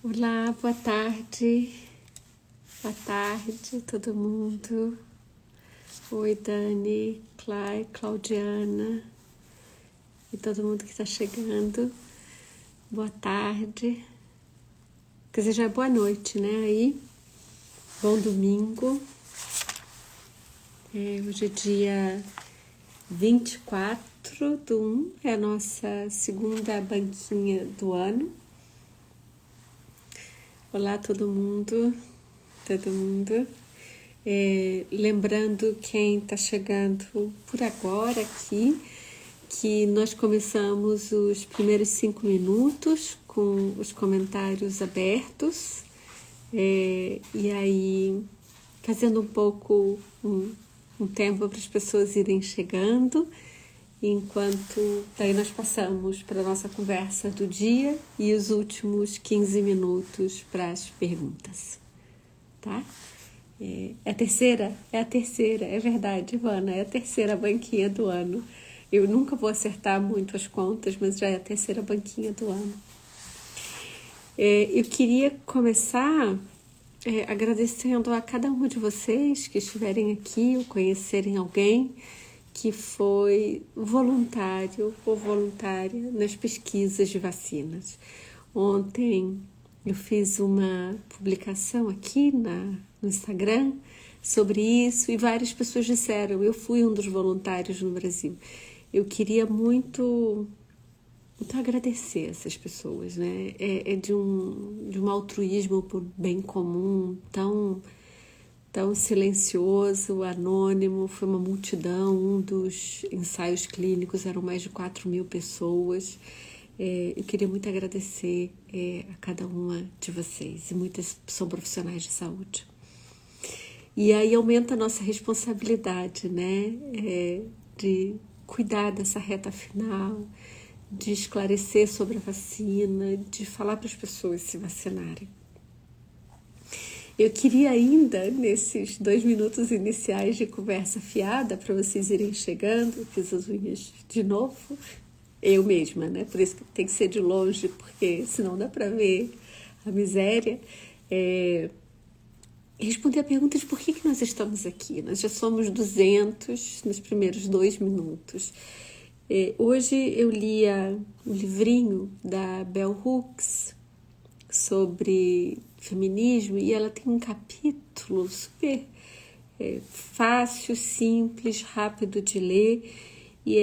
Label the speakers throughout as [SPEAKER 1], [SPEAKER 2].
[SPEAKER 1] Olá, boa tarde. Boa tarde, todo mundo. Oi, Dani, Claudiana e todo mundo que está chegando. Boa tarde. Quer dizer, já é boa noite, né? Aí, bom domingo. Hoje é dia 24/1, é a nossa segunda banquinha do ano. Olá, todo mundo. Lembrando quem está chegando por agora aqui, que nós começamos os primeiros 5 minutos com os comentários abertos, e aí fazendo um pouco um tempo para as pessoas irem chegando, enquanto daí nós passamos para a nossa conversa do dia e os últimos 15 minutos para as perguntas, tá? É a terceira, é verdade, Ivana, é a terceira banquinha do ano. Eu nunca vou acertar muito as contas, mas já é a terceira banquinha do ano. Eu queria começar agradecendo a cada um de vocês que estiverem aqui ou conhecerem alguém que foi voluntário ou voluntária nas pesquisas de vacinas. Ontem eu fiz uma publicação aqui no Instagram sobre isso e várias pessoas disseram, eu fui um dos voluntários no Brasil. Eu queria muito agradecer essas pessoas, né? É de um altruísmo por bem comum tão silencioso, anônimo. Foi uma multidão, um dos ensaios clínicos eram mais de 4.000 pessoas. Eu queria muito agradecer a cada uma de vocês, e muitas são profissionais de saúde. E aí aumenta a nossa responsabilidade, né? De cuidar dessa reta final, de esclarecer sobre a vacina, de falar para as pessoas se vacinarem. Eu queria ainda, nesses 2 minutos iniciais de conversa fiada, para vocês irem chegando, fiz as unhas de novo, eu mesma, né? Por isso que tem que ser de longe, porque senão dá para ver a miséria. Responder a pergunta de por que nós estamos aqui. Nós já somos 200 nos primeiros 2 minutos. Hoje eu lia um livrinho da Bell Hooks sobre feminismo e ela tem um capítulo super fácil, simples, rápido de ler, e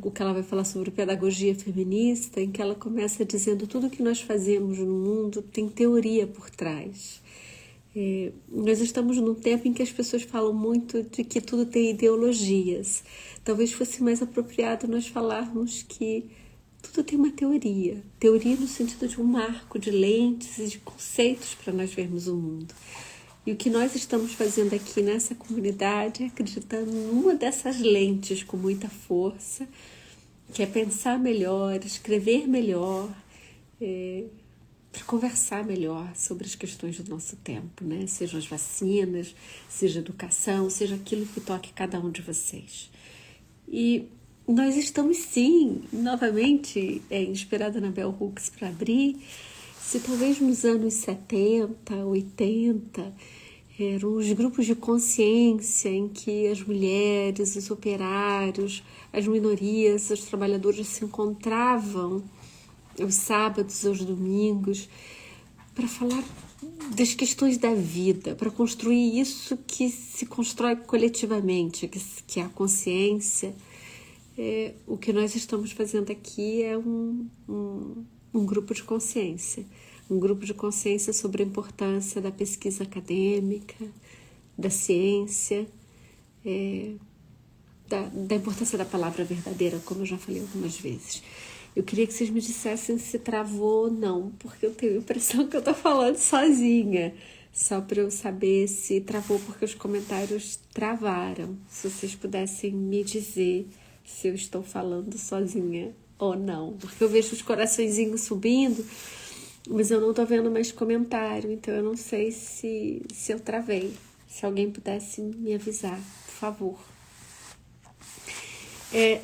[SPEAKER 1] o que ela vai falar sobre pedagogia feminista, em que ela começa dizendo tudo que nós fazemos no mundo tem teoria por trás. Nós estamos num tempo em que as pessoas falam muito de que tudo tem ideologias. Talvez fosse mais apropriado nós falarmos que tudo tem uma teoria. Teoria no sentido de um marco de lentes e de conceitos para nós vermos o mundo. E o que nós estamos fazendo aqui nessa comunidade é acreditando numa dessas lentes com muita força, que é pensar melhor, escrever melhor, para conversar melhor sobre as questões do nosso tempo, né? Sejam as vacinas, seja a educação, seja aquilo que toque cada um de vocês. E nós estamos, sim, novamente, inspirada na Bell Hooks para abrir. Se talvez nos anos 70, 80, eram os grupos de consciência em que as mulheres, os operários, as minorias, os trabalhadores se encontravam aos sábados, aos domingos, para falar das questões da vida, para construir isso que se constrói coletivamente, que é a consciência. O que nós estamos fazendo aqui é um grupo de consciência, sobre a importância da pesquisa acadêmica, da ciência, da importância da palavra verdadeira, como eu já falei algumas vezes. Eu queria que vocês me dissessem se travou ou não, porque eu tenho a impressão que eu estou falando sozinha, só para eu saber se travou porque os comentários travaram. Se vocês pudessem me dizer se eu estou falando sozinha ou não, porque eu vejo os coraçõezinhos subindo, mas eu não estou vendo mais comentário, então eu não sei se eu travei. Se alguém pudesse me avisar, por favor.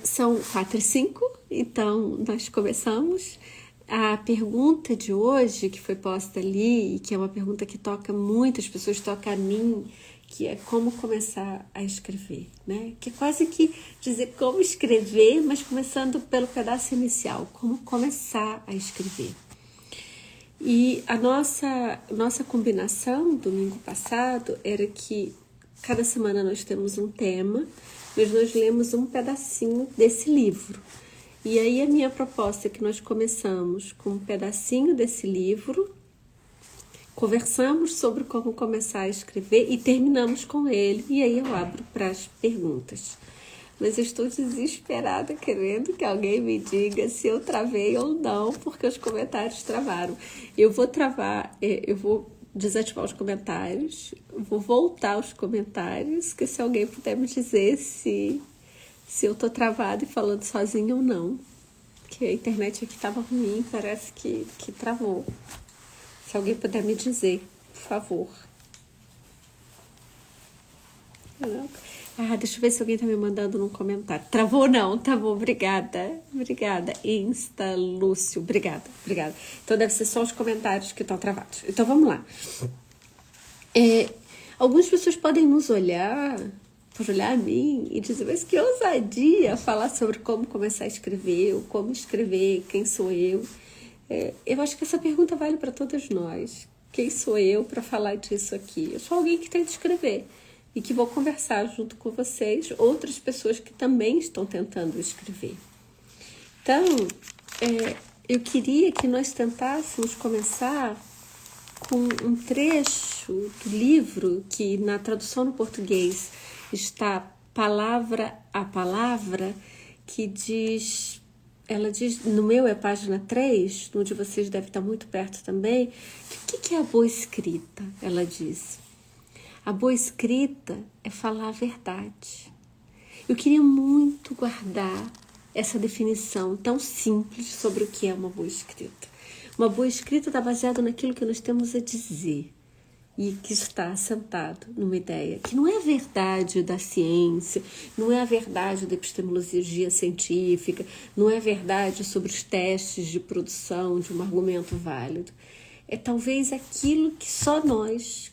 [SPEAKER 1] São 4h05, então nós começamos. A pergunta de hoje, que foi posta ali, e que é uma pergunta que toca muitas pessoas, toca a mim, que é como começar a escrever, né? Que é quase que dizer como escrever, mas começando pelo pedaço inicial, como começar a escrever. E a nossa combinação, domingo passado, era que cada semana nós temos um tema, mas nós lemos um pedacinho desse livro. E aí a minha proposta é que nós começamos com um pedacinho desse livro, conversamos sobre como começar a escrever e terminamos com ele. E aí eu abro para as perguntas. Mas eu estou desesperada querendo que alguém me diga se eu travei ou não, porque os comentários travaram. Eu vou travar, eu vou desativar os comentários, vou voltar aos comentários, que se alguém puder me dizer se eu tô travada e falando sozinha ou não. Que a internet aqui estava ruim, parece que travou. Se alguém puder me dizer, por favor. Deixa eu ver se alguém tá me mandando num comentário. Travou não? Tá bom, obrigada. Obrigada. Insta Lúcio, obrigada. Então deve ser só os comentários que estão travados. Então vamos lá. Algumas pessoas podem nos olhar, por olhar a mim e dizer, mas que ousadia falar sobre como começar a escrever, ou como escrever, quem sou eu. Eu acho que essa pergunta vale para todas nós. Quem sou eu para falar disso aqui? Eu sou alguém que tenta escrever e que vou conversar junto com vocês, outras pessoas que também estão tentando escrever. Então, eu queria que nós tentássemos começar com um trecho do livro que na tradução no português está palavra a palavra, que diz... Ela diz, no meu é página 3, no de vocês deve estar muito perto também, que o que é a boa escrita? Ela diz, a boa escrita é falar a verdade. Eu queria muito guardar essa definição tão simples sobre o que é uma boa escrita. Uma boa escrita está baseada naquilo que nós temos a dizer e que está assentado numa ideia que não é a verdade da ciência, não é a verdade da epistemologia científica, não é a verdade sobre os testes de produção de um argumento válido. É talvez aquilo que só nós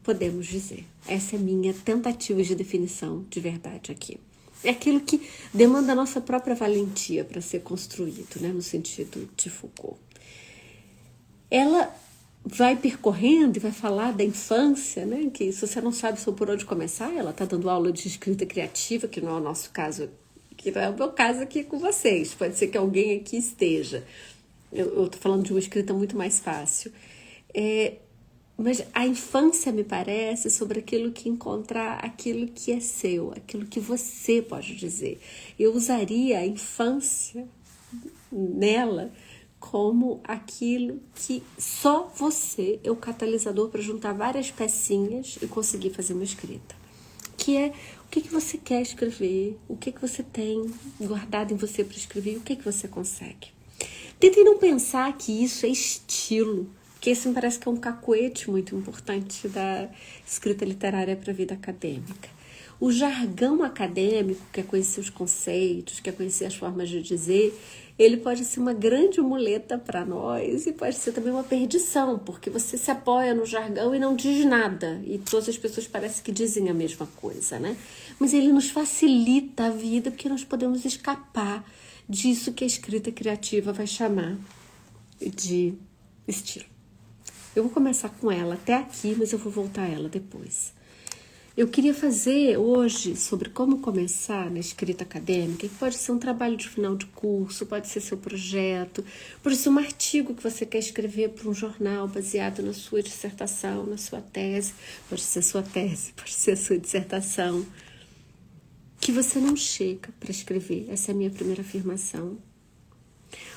[SPEAKER 1] podemos dizer. Essa é a minha tentativa de definição de verdade aqui. É aquilo que demanda a nossa própria valentia para ser construído, né, no sentido de Foucault. Ela vai percorrendo e vai falar da infância, né? Que se você não sabe por onde começar, ela está dando aula de escrita criativa, que não é o nosso caso, que não é o meu caso aqui com vocês. Pode ser que alguém aqui esteja. Eu estou falando de uma escrita muito mais fácil. Mas a infância, me parece, sobre aquilo que encontrar aquilo que é seu, aquilo que você pode dizer. Eu usaria a infância nela como aquilo que só você é o catalisador para juntar várias pecinhas e conseguir fazer uma escrita. Que é o que você quer escrever, o que você tem guardado em você para escrever, o que você consegue. Tentem não pensar que isso é estilo, porque isso me parece que é um cacoete muito importante da escrita literária para a vida acadêmica. O jargão acadêmico, quer conhecer os conceitos, quer conhecer as formas de dizer, ele pode ser uma grande muleta para nós e pode ser também uma perdição, porque você se apoia no jargão e não diz nada, e todas as pessoas parecem que dizem a mesma coisa, né? Mas ele nos facilita a vida, porque nós podemos escapar disso que a escrita criativa vai chamar de estilo. Eu vou começar com ela até aqui, mas eu vou voltar a ela depois. Eu queria fazer hoje sobre como começar na escrita acadêmica, que pode ser um trabalho de final de curso, pode ser seu projeto, pode ser um artigo que você quer escrever para um jornal baseado na sua dissertação, na sua tese, pode ser sua tese, pode ser sua dissertação, que você não chega para escrever. Essa é a minha primeira afirmação.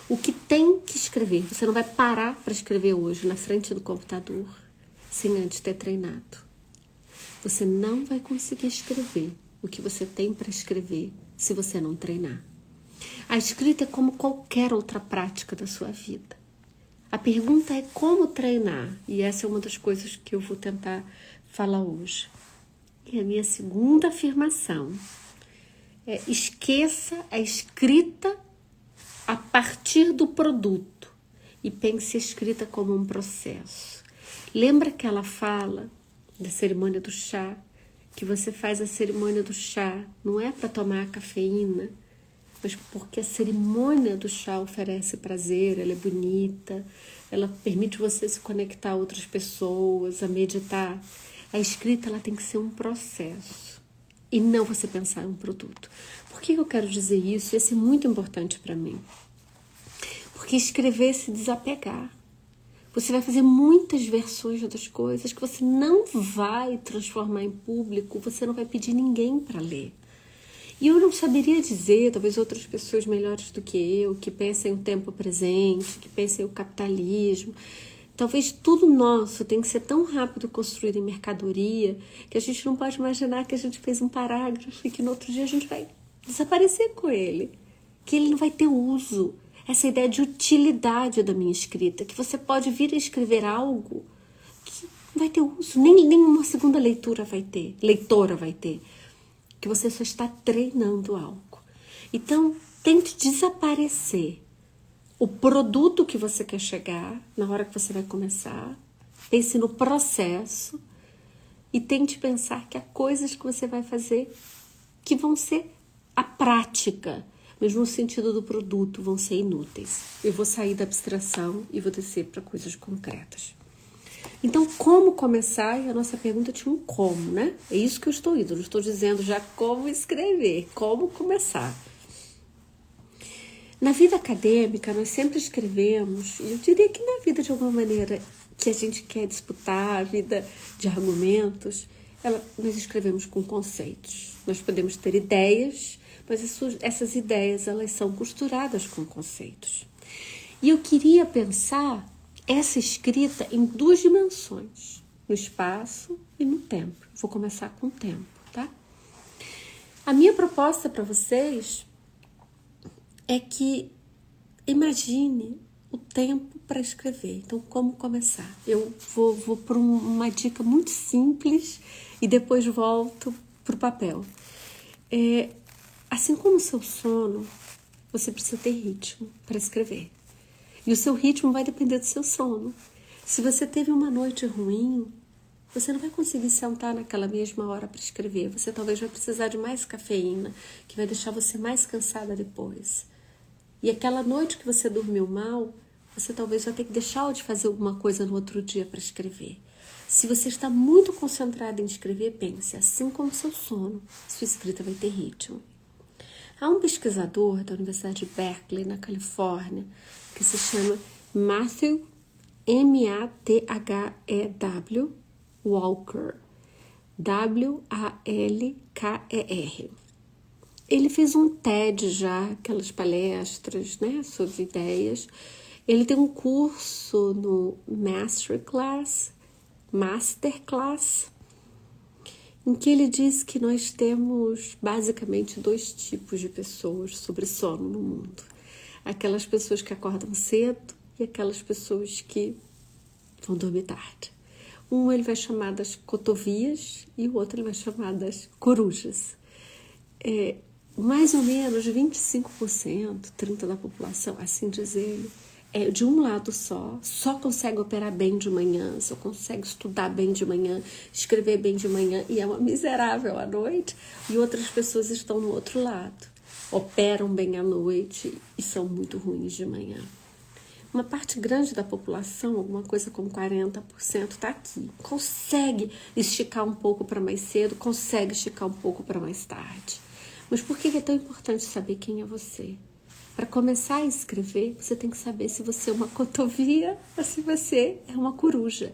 [SPEAKER 1] O que tem que escrever, você não vai parar para escrever hoje na frente do computador sem antes ter treinado. Você não vai conseguir escrever o que você tem para escrever se você não treinar. A escrita é como qualquer outra prática da sua vida. A pergunta é como treinar, e essa é uma das coisas que eu vou tentar falar hoje. E a minha segunda afirmação é: esqueça a escrita a partir do produto e pense a escrita como um processo. Lembra que ela fala da cerimônia do chá? Que você faz a cerimônia do chá não é para tomar a cafeína, mas porque a cerimônia do chá oferece prazer, ela é bonita, ela permite você se conectar a outras pessoas, a meditar. A escrita ela tem que ser um processo e não você pensar em um produto. Por que eu quero dizer isso? Isso é muito importante para mim. Porque escrever é se desapegar. Você vai fazer muitas versões das coisas que você não vai transformar em público, você não vai pedir ninguém para ler. E eu não saberia dizer, talvez outras pessoas melhores do que eu, que pensem o tempo presente, que pensem o capitalismo. Talvez tudo nosso tem que ser tão rápido construído em mercadoria que a gente não pode imaginar que a gente fez um parágrafo e que no outro dia a gente vai desaparecer com ele, que ele não vai ter uso. Essa ideia de utilidade da minha escrita, que você pode vir a escrever algo que não vai ter uso, nem uma segunda leitora vai ter, que você só está treinando algo. Então, tente desaparecer o produto que você quer chegar na hora que você vai começar, pense no processo e tente pensar que há coisas que você vai fazer que vão ser a prática, mas no sentido do produto vão ser inúteis. Eu vou sair da abstração e vou descer para coisas concretas. Então, como começar? E a nossa pergunta tinha um como, né? É isso que eu estou indo. Eu estou dizendo já como escrever, como começar. Na vida acadêmica, nós sempre escrevemos, e eu diria que na vida de alguma maneira que a gente quer disputar, a vida de argumentos, nós escrevemos com conceitos. Nós podemos ter ideias, mas essas ideias elas são costuradas com conceitos. E eu queria pensar essa escrita em duas dimensões, no espaço e no tempo. Vou começar com o tempo, tá? A minha proposta para vocês é que imagine o tempo para escrever. Então, como começar? Eu vou por uma dica muito simples e depois volto para o papel. Assim como o seu sono, você precisa ter ritmo para escrever. E o seu ritmo vai depender do seu sono. Se você teve uma noite ruim, você não vai conseguir sentar naquela mesma hora para escrever. Você talvez vai precisar de mais cafeína, que vai deixar você mais cansada depois. E aquela noite que você dormiu mal, você talvez vai ter que deixar de fazer alguma coisa no outro dia para escrever. Se você está muito concentrado em escrever, pense, assim como seu sono, sua escrita vai ter ritmo. Há um pesquisador da Universidade de Berkeley, na Califórnia, que se chama Matthew, M-A-T-H-E-W, Walker, W-A-L-K-E-R. Ele fez um TED já, aquelas palestras, né, sobre ideias. Ele tem um curso no Masterclass, em que ele diz que nós temos basicamente dois tipos de pessoas sobre sono no mundo. Aquelas pessoas que acordam cedo e aquelas pessoas que vão dormir tarde. Um ele vai chamar das cotovias e o outro ele vai chamar das corujas. Mais ou menos 25%, 30% da população, assim diz ele, é de um lado só consegue operar bem de manhã, só consegue estudar bem de manhã, escrever bem de manhã e é uma miserável à noite, e outras pessoas estão no outro lado, operam bem à noite e são muito ruins de manhã. Uma parte grande da população, alguma coisa como 40%, está aqui. Consegue esticar um pouco para mais cedo, consegue esticar um pouco para mais tarde. Mas por que é tão importante saber quem é você? Para começar a escrever, você tem que saber se você é uma cotovia ou se você é uma coruja.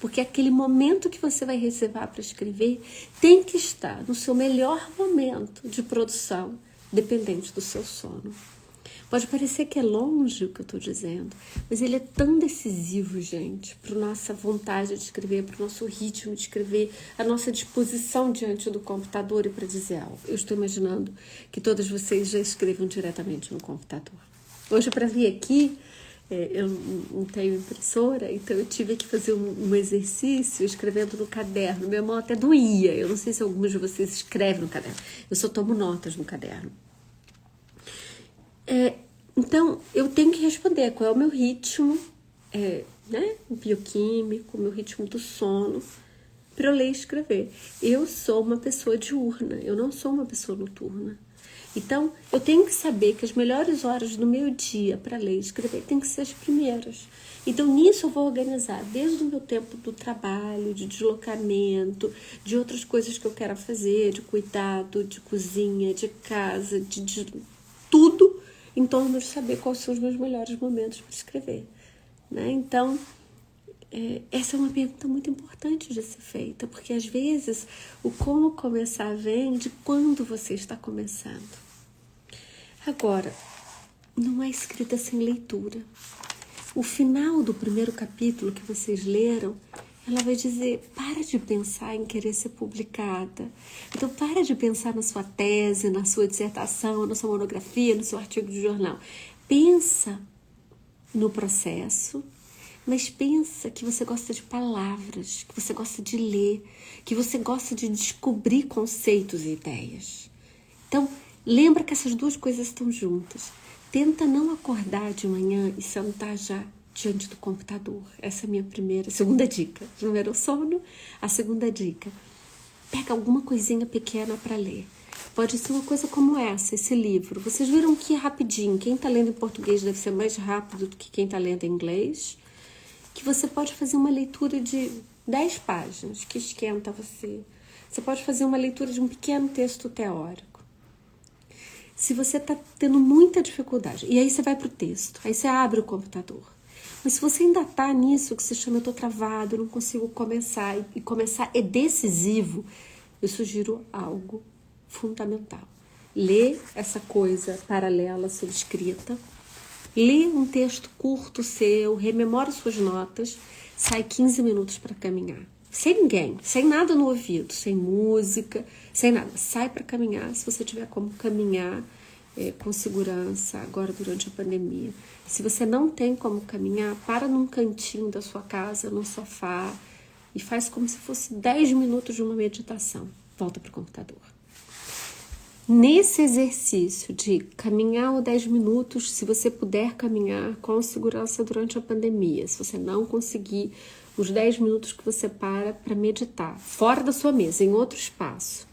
[SPEAKER 1] Porque aquele momento que você vai reservar para escrever tem que estar no seu melhor momento de produção, dependente do seu sono. Pode parecer que é longe o que eu estou dizendo, mas ele é tão decisivo, gente, para a nossa vontade de escrever, para o nosso ritmo de escrever, a nossa disposição diante do computador e para dizer algo. Eu estou imaginando que todas vocês já escrevam diretamente no computador. Hoje, para vir aqui, eu não tenho impressora, então eu tive que fazer um exercício escrevendo no caderno. Minha mão até doía. Eu não sei se alguns de vocês escrevem no caderno. Eu só tomo notas no caderno. Então, eu tenho que responder qual é o meu ritmo, né, bioquímico, o meu ritmo do sono, para eu ler e escrever. Eu sou uma pessoa diurna, eu não sou uma pessoa noturna. Então, eu tenho que saber que as melhores horas do meu dia para ler e escrever tem que ser as primeiras. Então, nisso eu vou organizar desde o meu tempo do trabalho, de deslocamento, de outras coisas que eu quero fazer, de cuidado, de cozinha, de casa, de tudo, em torno de saber quais são os meus melhores momentos para escrever, né? Então, essa é uma pergunta muito importante de ser feita, porque às vezes o como começar vem de quando você está começando. Agora, não é escrita sem leitura. O final do primeiro capítulo que vocês leram, ela vai dizer, para de pensar em querer ser publicada. Então, para de pensar na sua tese, na sua dissertação, na sua monografia, no seu artigo de jornal. Pensa no processo, mas pensa que você gosta de palavras, que você gosta de ler, que você gosta de descobrir conceitos e ideias. Então, lembra que essas duas coisas estão juntas. Tenta não acordar de manhã e sentar já diante do computador. Essa é a minha segunda dica. Primeiro o sono, a segunda dica. Pega alguma coisinha pequena para ler. Pode ser uma coisa como essa, esse livro. Vocês viram que é rapidinho. Quem está lendo em português deve ser mais rápido do que quem está lendo em inglês. Que você pode fazer uma leitura de 10 páginas, que esquenta você. Você pode fazer uma leitura de um pequeno texto teórico. Se você está tendo muita dificuldade, e aí você vai para o texto, aí você abre o computador. Mas se você ainda está nisso, que se chama eu estou travado, eu não consigo começar, e começar é decisivo, eu sugiro algo fundamental. Lê essa coisa paralela sua escrita, lê um texto curto seu, rememora suas notas, sai 15 minutos para caminhar. Sem ninguém, sem nada no ouvido, sem música, sem nada. Sai para caminhar, se você tiver como caminhar com segurança agora durante a pandemia. Se você não tem como caminhar, para num cantinho da sua casa, no sofá, e faz como se fosse 10 minutos de uma meditação. Volta para o computador. Nesse exercício de caminhar os 10 minutos, se você puder caminhar com segurança durante a pandemia, se você não conseguir os 10 minutos que você para meditar, fora da sua mesa, em outro espaço,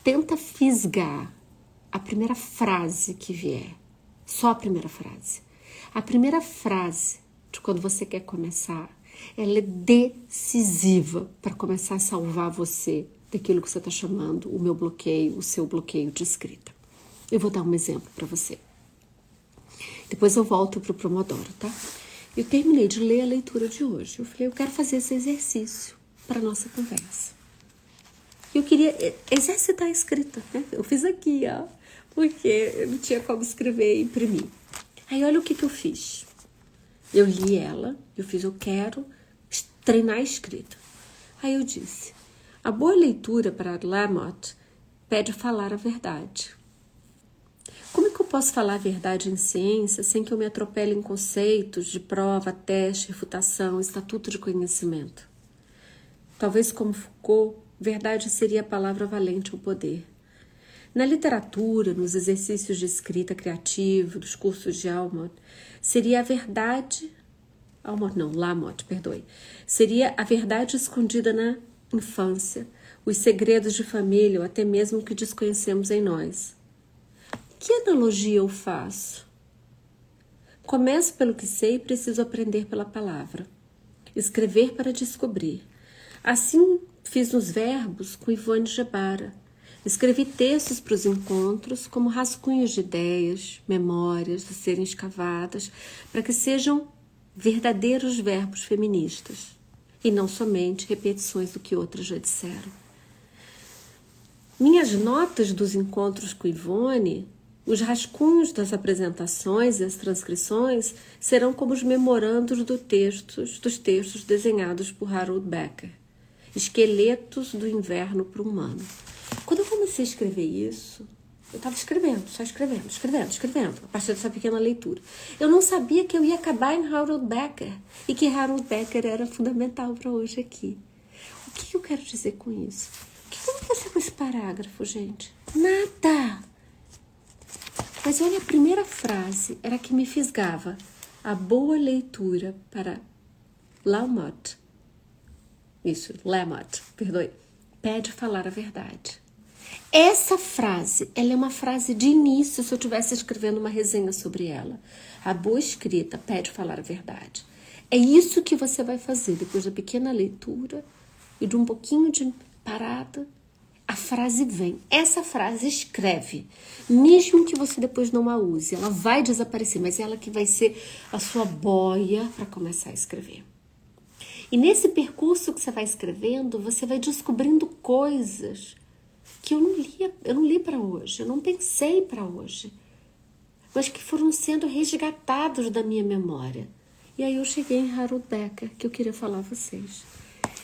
[SPEAKER 1] tenta fisgar a primeira frase que vier, só a primeira frase. A primeira frase de quando você quer começar, ela é decisiva para começar a salvar você daquilo que você está chamando o meu bloqueio, o seu bloqueio de escrita. Eu vou dar um exemplo para você. Depois eu volto para o Pomodoro, tá? Eu terminei de ler a leitura de hoje. Eu falei, eu quero fazer esse exercício para a nossa conversa. Eu queria exercitar a escrita, né? Eu fiz aqui, ó, porque eu não tinha como escrever e imprimir. Aí olha o que eu fiz. Eu li ela, eu quero treinar a escrita. Aí eu disse, a boa leitura para Lamotte pede falar a verdade. Como é que eu posso falar a verdade em ciência sem que eu me atropele em conceitos de prova, teste, refutação, estatuto de conhecimento? Talvez como Foucault, verdade seria a palavra valente ao poder. Na literatura, nos exercícios de escrita criativa, dos cursos de Lamotte, seria a verdade... Lamotte, perdoe. Seria a verdade escondida na infância, os segredos de família ou até mesmo o que desconhecemos em nós. Que analogia eu faço? Começo pelo que sei e preciso aprender pela palavra. Escrever para descobrir. Assim fiz nos verbos com Ivone Gebara. Escrevi textos para os encontros como rascunhos de ideias, memórias a serem escavadas, para que sejam verdadeiros verbos feministas e não somente repetições do que outras já disseram. Minhas notas dos encontros com Ivone, os rascunhos das apresentações e as transcrições serão como os memorandos dos textos desenhados por Harold Becker, esqueletos do inverno para o humano. Quando eu comecei a escrever isso, eu estava escrevendo, só escrevendo, a partir dessa pequena leitura. Eu não sabia que eu ia acabar em Harold Becker e que Harold Becker era fundamental para hoje aqui. O que eu quero dizer com isso? O que eu vou fazer com esse parágrafo, gente? Nada! Mas olha, a primeira frase era que me fisgava. A boa leitura para Lamott, perdoe, pede falar a verdade. Essa frase, ela é uma frase de início se eu estivesse escrevendo uma resenha sobre ela. A boa escrita pede falar a verdade. É isso que você vai fazer depois da pequena leitura e de um pouquinho de parada. A frase vem. Essa frase escreve. Mesmo que você depois não a use, ela vai desaparecer, mas ela que vai ser a sua boia para começar a escrever. E nesse percurso que você vai escrevendo, você vai descobrindo coisas que eu não li para hoje, eu não pensei para hoje, mas que foram sendo resgatados da minha memória. E aí eu cheguei em Harold Becker, que eu queria falar a vocês.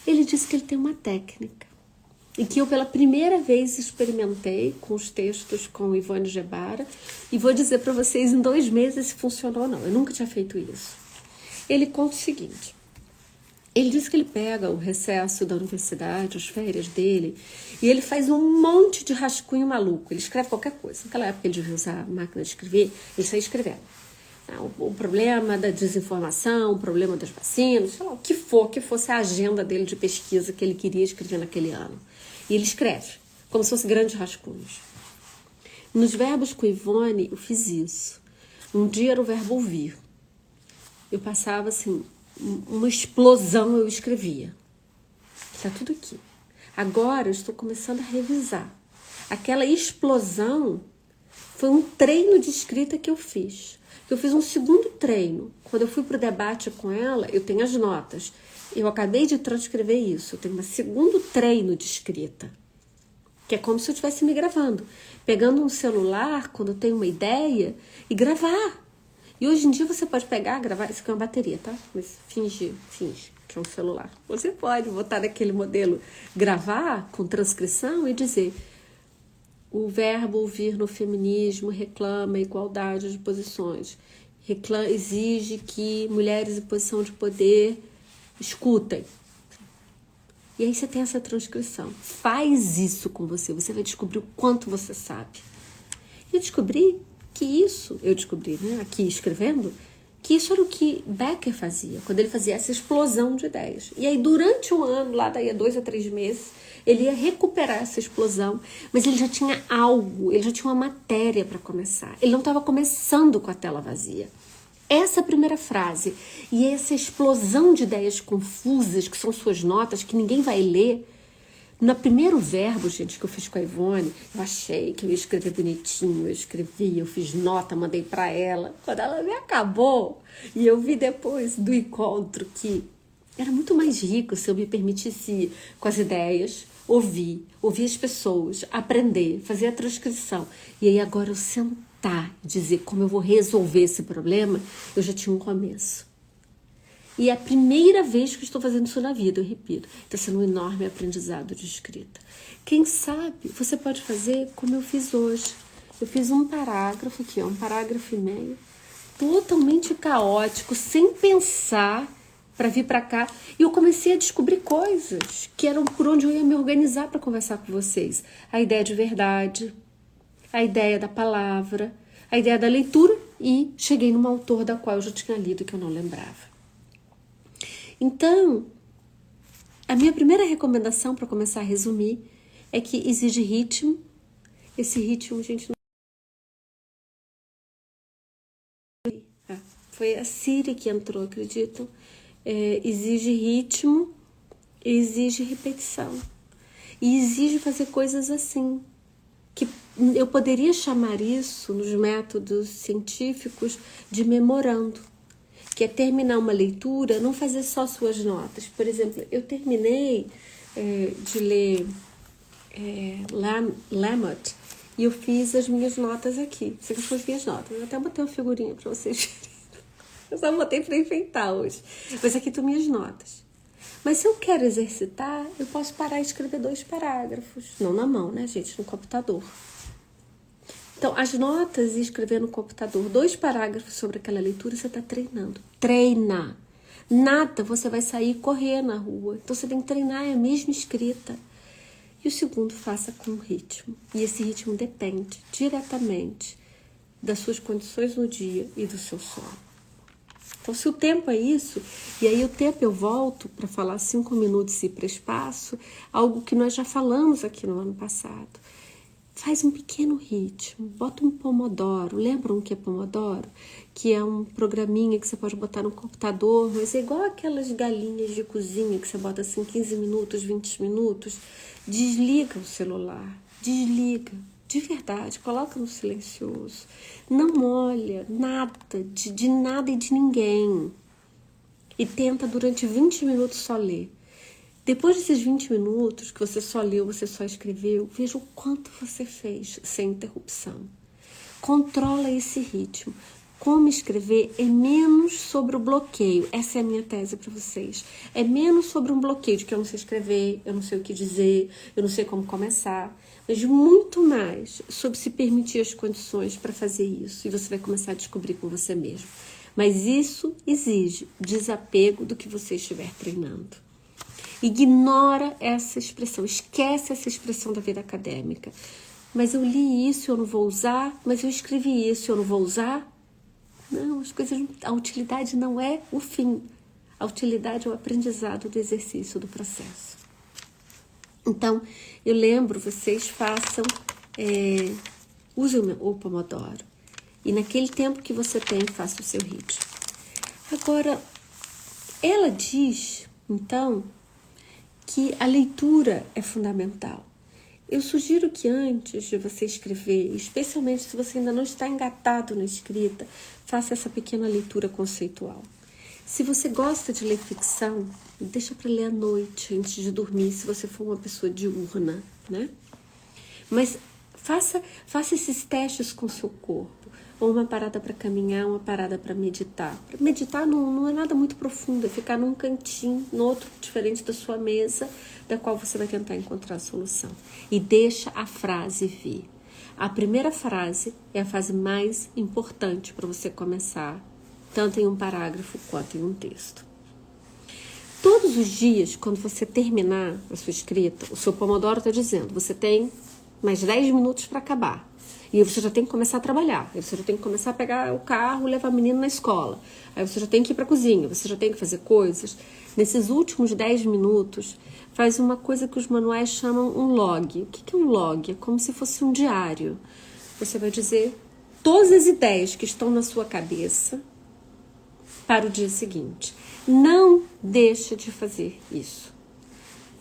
[SPEAKER 1] Ele disse que ele tem uma técnica, e que eu pela primeira vez experimentei com os textos com Ivone Gebara, e vou dizer para vocês em 2 meses se funcionou ou não. Eu nunca tinha feito isso. Ele conta o seguinte: ele diz que ele pega o recesso da universidade, as férias dele, e ele faz um monte de rascunho maluco. Ele escreve qualquer coisa. Naquela época ele devia usar a máquina de escrever, ele saía escrevendo. O problema da desinformação, o problema das vacinas, sei lá, o que for, que fosse a agenda dele de pesquisa que ele queria escrever naquele ano. E ele escreve, como se fosse grandes rascunhos. Nos verbos com Ivone, eu fiz isso. Um dia era o verbo ouvir. Eu passava assim, uma explosão eu escrevia. Está tudo aqui. Agora eu estou começando a revisar. Aquela explosão foi um treino de escrita que eu fiz. Eu fiz um segundo treino. Quando eu fui para o debate com ela, eu tenho as notas. Eu acabei de transcrever isso. Eu tenho um segundo treino de escrita. Que é como se eu estivesse me gravando. Pegando um celular, quando eu tenho uma ideia, e gravar. E hoje em dia você pode pegar, gravar, isso aqui é uma bateria, tá? Mas finge que é um celular. Você pode botar naquele modelo, gravar com transcrição e dizer: o verbo ouvir no feminismo reclama a igualdade de posições. Exige que mulheres em posição de poder escutem. E aí você tem essa transcrição. Faz isso com você, você vai descobrir o quanto você sabe. Eu descobri, né, aqui escrevendo, que isso era o que Becker fazia, quando ele fazia essa explosão de ideias. E aí, durante um ano, lá daí a 2 a 3 meses, ele ia recuperar essa explosão, mas ele já tinha algo, ele já tinha uma matéria para começar. Ele não estava começando com a tela vazia. Essa primeira frase e essa explosão de ideias confusas, que são suas notas, que ninguém vai ler. No primeiro verbo, gente, que eu fiz com a Ivone, eu achei que eu ia escrever bonitinho, eu escrevi, eu fiz nota, mandei para ela. Quando ela me acabou, e eu vi depois do encontro que era muito mais rico se eu me permitisse ir com as ideias, ouvir as pessoas, aprender, fazer a transcrição. E aí agora eu sentar, dizer como eu vou resolver esse problema, eu já tinha um começo. E é a primeira vez que eu estou fazendo isso na vida, eu repito. Está sendo um enorme aprendizado de escrita. Quem sabe você pode fazer como eu fiz hoje. Eu fiz um parágrafo aqui, um parágrafo e meio, totalmente caótico, sem pensar, para vir para cá. E eu comecei a descobrir coisas que eram por onde eu ia me organizar para conversar com vocês. A ideia de verdade, a ideia da palavra, a ideia da leitura, e cheguei num autor da qual eu já tinha lido que eu não lembrava. Então, a minha primeira recomendação para começar a resumir é que exige ritmo. Esse ritmo, gente, não... foi a Siri que entrou, acreditam? Exige ritmo, exige repetição. E exige fazer coisas assim, que eu poderia chamar isso, nos métodos científicos, de memorando. Que é terminar uma leitura, não fazer só suas notas. Por exemplo, eu terminei de ler Lamott e eu fiz as minhas notas aqui. Isso aqui são as minhas notas. Eu até botei uma figurinha para vocês verem. Eu só botei para enfeitar hoje. Mas aqui estão minhas notas. Mas se eu quero exercitar, eu posso parar e escrever 2 parágrafos. Não na mão, né, gente? No computador. Então, as notas e escrever no computador 2 parágrafos sobre aquela leitura, você está treinando. Treina. Nada, você vai sair e correr na rua. Então, você tem que treinar a mesma escrita. E o segundo, faça com ritmo. E esse ritmo depende diretamente das suas condições no dia e do seu sono. Então, se o tempo é isso, e aí o tempo eu volto para falar 5 minutos e ir para espaço, algo que nós já falamos aqui no ano passado. Faz um pequeno ritmo, bota um Pomodoro. Lembram o que é Pomodoro? Que é um programinha que você pode botar no computador, mas é igual aquelas galinhas de cozinha que você bota assim 15 minutos, 20 minutos. Desliga o celular, desliga, de verdade, coloca no silencioso. Não olha nada, de nada e de ninguém. E tenta durante 20 minutos só ler. Depois desses 20 minutos que você só leu, você só escreveu, veja o quanto você fez sem interrupção. Controla esse ritmo. Como escrever é menos sobre o bloqueio. Essa é a minha tese para vocês. É menos sobre um bloqueio de que eu não sei escrever, eu não sei o que dizer, eu não sei como começar. Mas muito mais sobre se permitir as condições para fazer isso. E você vai começar a descobrir com você mesmo. Mas isso exige desapego do que você estiver treinando. Ignora essa expressão, esquece essa expressão da vida acadêmica. Mas eu li isso, eu não vou usar, mas eu escrevi isso, eu não vou usar. Não, a utilidade não é o fim. A utilidade é o aprendizado do exercício, do processo. Então, eu lembro, vocês façam, usem o Pomodoro. E naquele tempo que você tem, faça o seu ritmo. Agora, ela diz, então, que a leitura é fundamental. Eu sugiro que antes de você escrever, especialmente se você ainda não está engatado na escrita, faça essa pequena leitura conceitual. Se você gosta de ler ficção, deixa para ler à noite, antes de dormir, se você for uma pessoa diurna, né? Mas faça esses testes com o seu corpo. Ou uma parada para caminhar, uma parada para meditar. Meditar não é nada muito profundo, é ficar num cantinho, no outro, diferente da sua mesa, da qual você vai tentar encontrar a solução. E deixa a frase vir. A primeira frase é a frase mais importante para você começar, tanto em um parágrafo quanto em um texto. Todos os dias, quando você terminar a sua escrita, o seu Pomodoro está dizendo, você tem mais 10 minutos para acabar. E você já tem que começar a trabalhar. Aí você já tem que começar a pegar o carro e levar a menina na escola. Aí você já tem que ir para a cozinha. Você já tem que fazer coisas. Nesses últimos 10 minutos, faz uma coisa que os manuais chamam um log. O que é um log? É como se fosse um diário. Você vai dizer todas as ideias que estão na sua cabeça para o dia seguinte. Não deixa de fazer isso.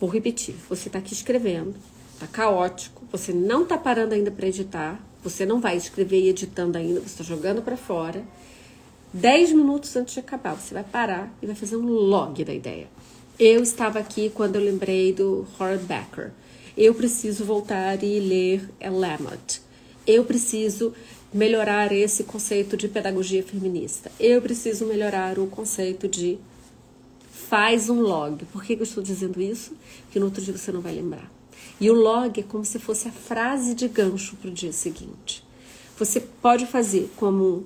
[SPEAKER 1] Vou repetir. Você está aqui escrevendo. Está caótico. Você não está parando ainda para editar. Você não vai escrever e editando ainda, você está jogando para fora. 10 minutos antes de acabar, você vai parar e vai fazer um log da ideia. Eu estava aqui quando eu lembrei do Howard Becker. Eu preciso voltar e ler Lamott. Eu preciso melhorar esse conceito de pedagogia feminista. Eu preciso melhorar o conceito de faz um log. Por que eu estou dizendo isso? Porque no outro dia você não vai lembrar. E o log é como se fosse a frase de gancho para o dia seguinte. Você pode fazer como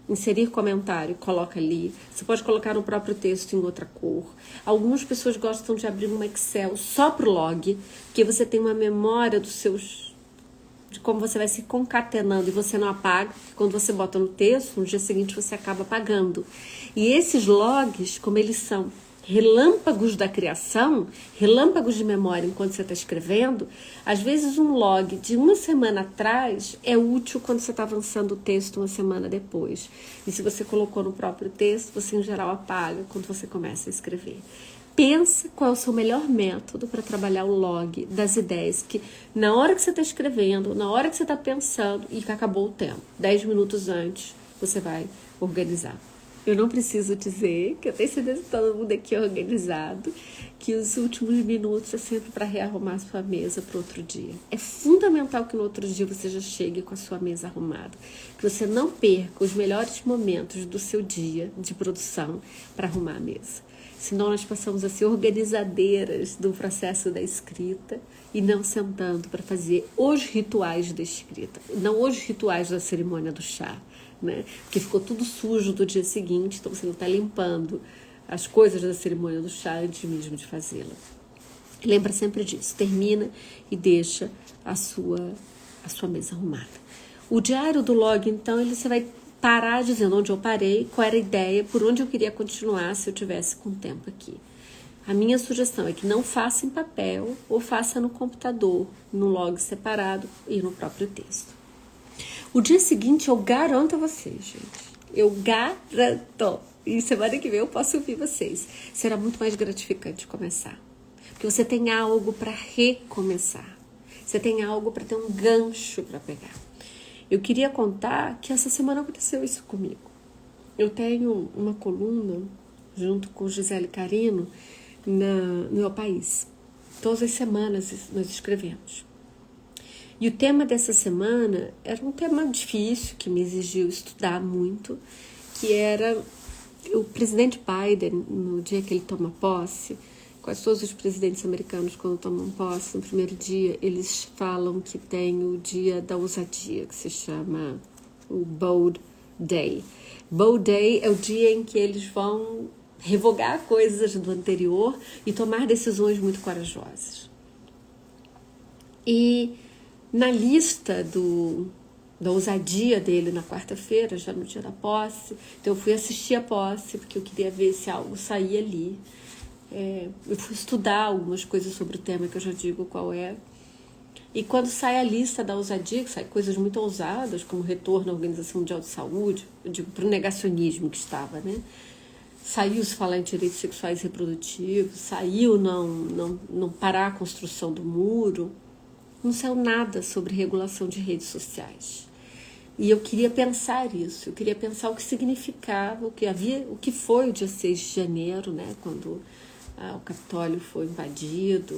[SPEAKER 1] inserir comentário, coloca ali. Você pode colocar no próprio texto em outra cor. Algumas pessoas gostam de abrir um Excel só para o log, porque você tem uma memória de como você vai se concatenando e você não apaga. Quando você bota no texto, no dia seguinte você acaba apagando. E esses logs, como eles são relâmpagos da criação, relâmpagos de memória enquanto você está escrevendo, às vezes um log de uma semana atrás é útil quando você está avançando o texto uma semana depois. E se você colocou no próprio texto, você em geral apaga quando você começa a escrever. Pensa qual é o seu melhor método para trabalhar o log das ideias que na hora que você está escrevendo, na hora que você está pensando e que acabou o tempo, 10 minutos antes, você vai organizar. Eu não preciso dizer, que eu tenho certeza que todo mundo aqui é organizado, que os últimos minutos é sempre para rearrumar a sua mesa para outro dia. É fundamental que no outro dia você já chegue com a sua mesa arrumada. Que você não perca os melhores momentos do seu dia de produção para arrumar a mesa. Senão nós passamos a ser organizadeiras do processo da escrita e não sentando para fazer os rituais da escrita, não os rituais da cerimônia do chá. Né? Porque ficou tudo sujo do dia seguinte, então você não está limpando as coisas da cerimônia do chá antes mesmo de fazê-la. Lembra sempre disso, termina e deixa a sua mesa arrumada. O diário do log, então, você vai parar dizendo onde eu parei, qual era a ideia, por onde eu queria continuar se eu tivesse com tempo aqui. A minha sugestão é que não faça em papel ou faça no computador, no log separado e no próprio texto. O dia seguinte, eu garanto a vocês, gente. Eu garanto. E semana que vem eu posso ouvir vocês. Será muito mais gratificante começar. Porque você tem algo para recomeçar. Você tem algo para ter um gancho para pegar. Eu queria contar que essa semana aconteceu isso comigo. Eu tenho uma coluna, junto com Gisele Carino, no Meu País. Todas as semanas nós escrevemos. E o tema dessa semana era um tema difícil, que me exigiu estudar muito, que era o presidente Biden, no dia que ele toma posse. Quase todos os presidentes americanos, quando tomam posse, no primeiro dia, eles falam que tem o dia da ousadia, que se chama o Bold Day. Bold Day é o dia em que eles vão revogar coisas do anterior e tomar decisões muito corajosas. E na lista da ousadia dele na quarta-feira, já no dia da posse, então eu fui assistir a posse, porque eu queria ver se algo saía ali. Eu fui estudar algumas coisas sobre o tema, que eu já digo qual é. E quando sai a lista da ousadia, que sai coisas muito ousadas, como retorno à Organização Mundial de Saúde, eu digo para o negacionismo que estava, né? Saiu se falar em direitos sexuais e reprodutivos, saiu não parar a construção do muro, não saiu nada sobre regulação de redes sociais. E eu queria pensar isso, eu queria pensar o que significava, o que foi o dia 6 de janeiro, né, quando o Capitólio foi invadido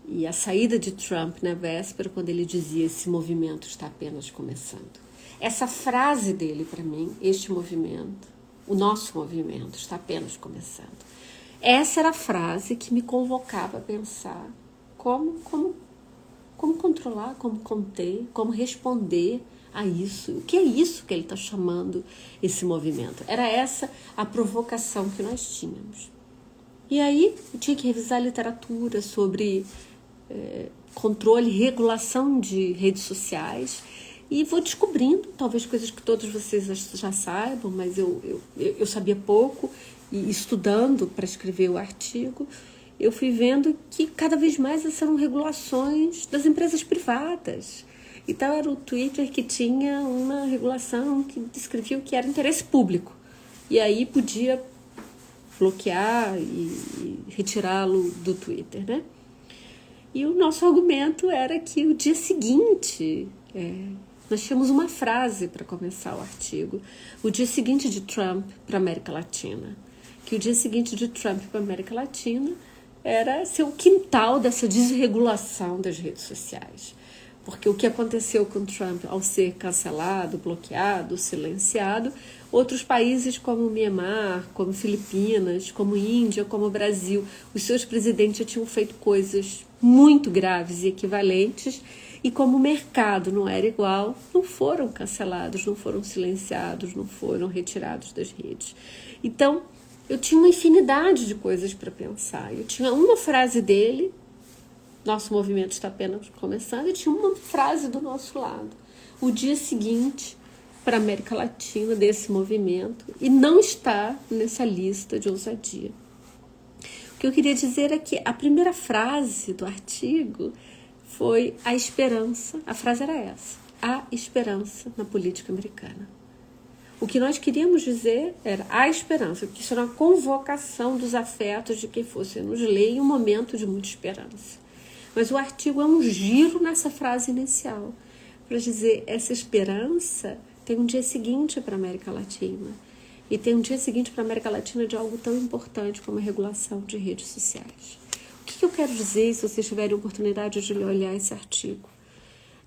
[SPEAKER 1] e a saída de Trump na véspera, quando ele dizia: esse movimento está apenas começando. Essa frase dele, para mim, este movimento, o nosso movimento está apenas começando. Essa era a frase que me convocava a pensar como controlar, como conter, como responder a isso. O que é isso que ele está chamando esse movimento? Era essa a provocação que nós tínhamos. E aí eu tinha que revisar literatura sobre controle e regulação de redes sociais e vou descobrindo, talvez coisas que todos vocês já saibam, mas eu sabia pouco, e estudando para escrever o artigo, eu fui vendo que cada vez mais essas eram regulações das empresas privadas. Então era o Twitter que tinha uma regulação que descrevia o que era interesse público. E aí podia bloquear e retirá-lo do Twitter, né? E o nosso argumento era que o dia seguinte, nós tínhamos uma frase para começar o artigo, o dia seguinte de Trump para a América Latina, que o dia seguinte de Trump para a América Latina era ser o quintal dessa desregulação das redes sociais. Porque o que aconteceu com Trump ao ser cancelado, bloqueado, silenciado, outros países como Mianmar, como Filipinas, como Índia, como Brasil, os seus presidentes já tinham feito coisas muito graves e equivalentes, e como o mercado não era igual, não foram cancelados, não foram silenciados, não foram retirados das redes. Então, eu tinha uma infinidade de coisas para pensar. Eu tinha uma frase dele: nosso movimento está apenas começando, e tinha uma frase do nosso lado: o dia seguinte para a América Latina desse movimento, e não está nessa lista de ousadia. O que eu queria dizer é que a primeira frase do artigo foi a esperança, a frase era essa: há esperança na política americana. O que nós queríamos dizer era a esperança, porque isso era uma convocação dos afetos de quem fosse nos ler em um momento de muita esperança. Mas o artigo é um giro nessa frase inicial, para dizer: essa esperança tem um dia seguinte para a América Latina, e tem um dia seguinte para a América Latina de algo tão importante como a regulação de redes sociais. O que eu quero dizer, se vocês tiverem oportunidade de olhar esse artigo?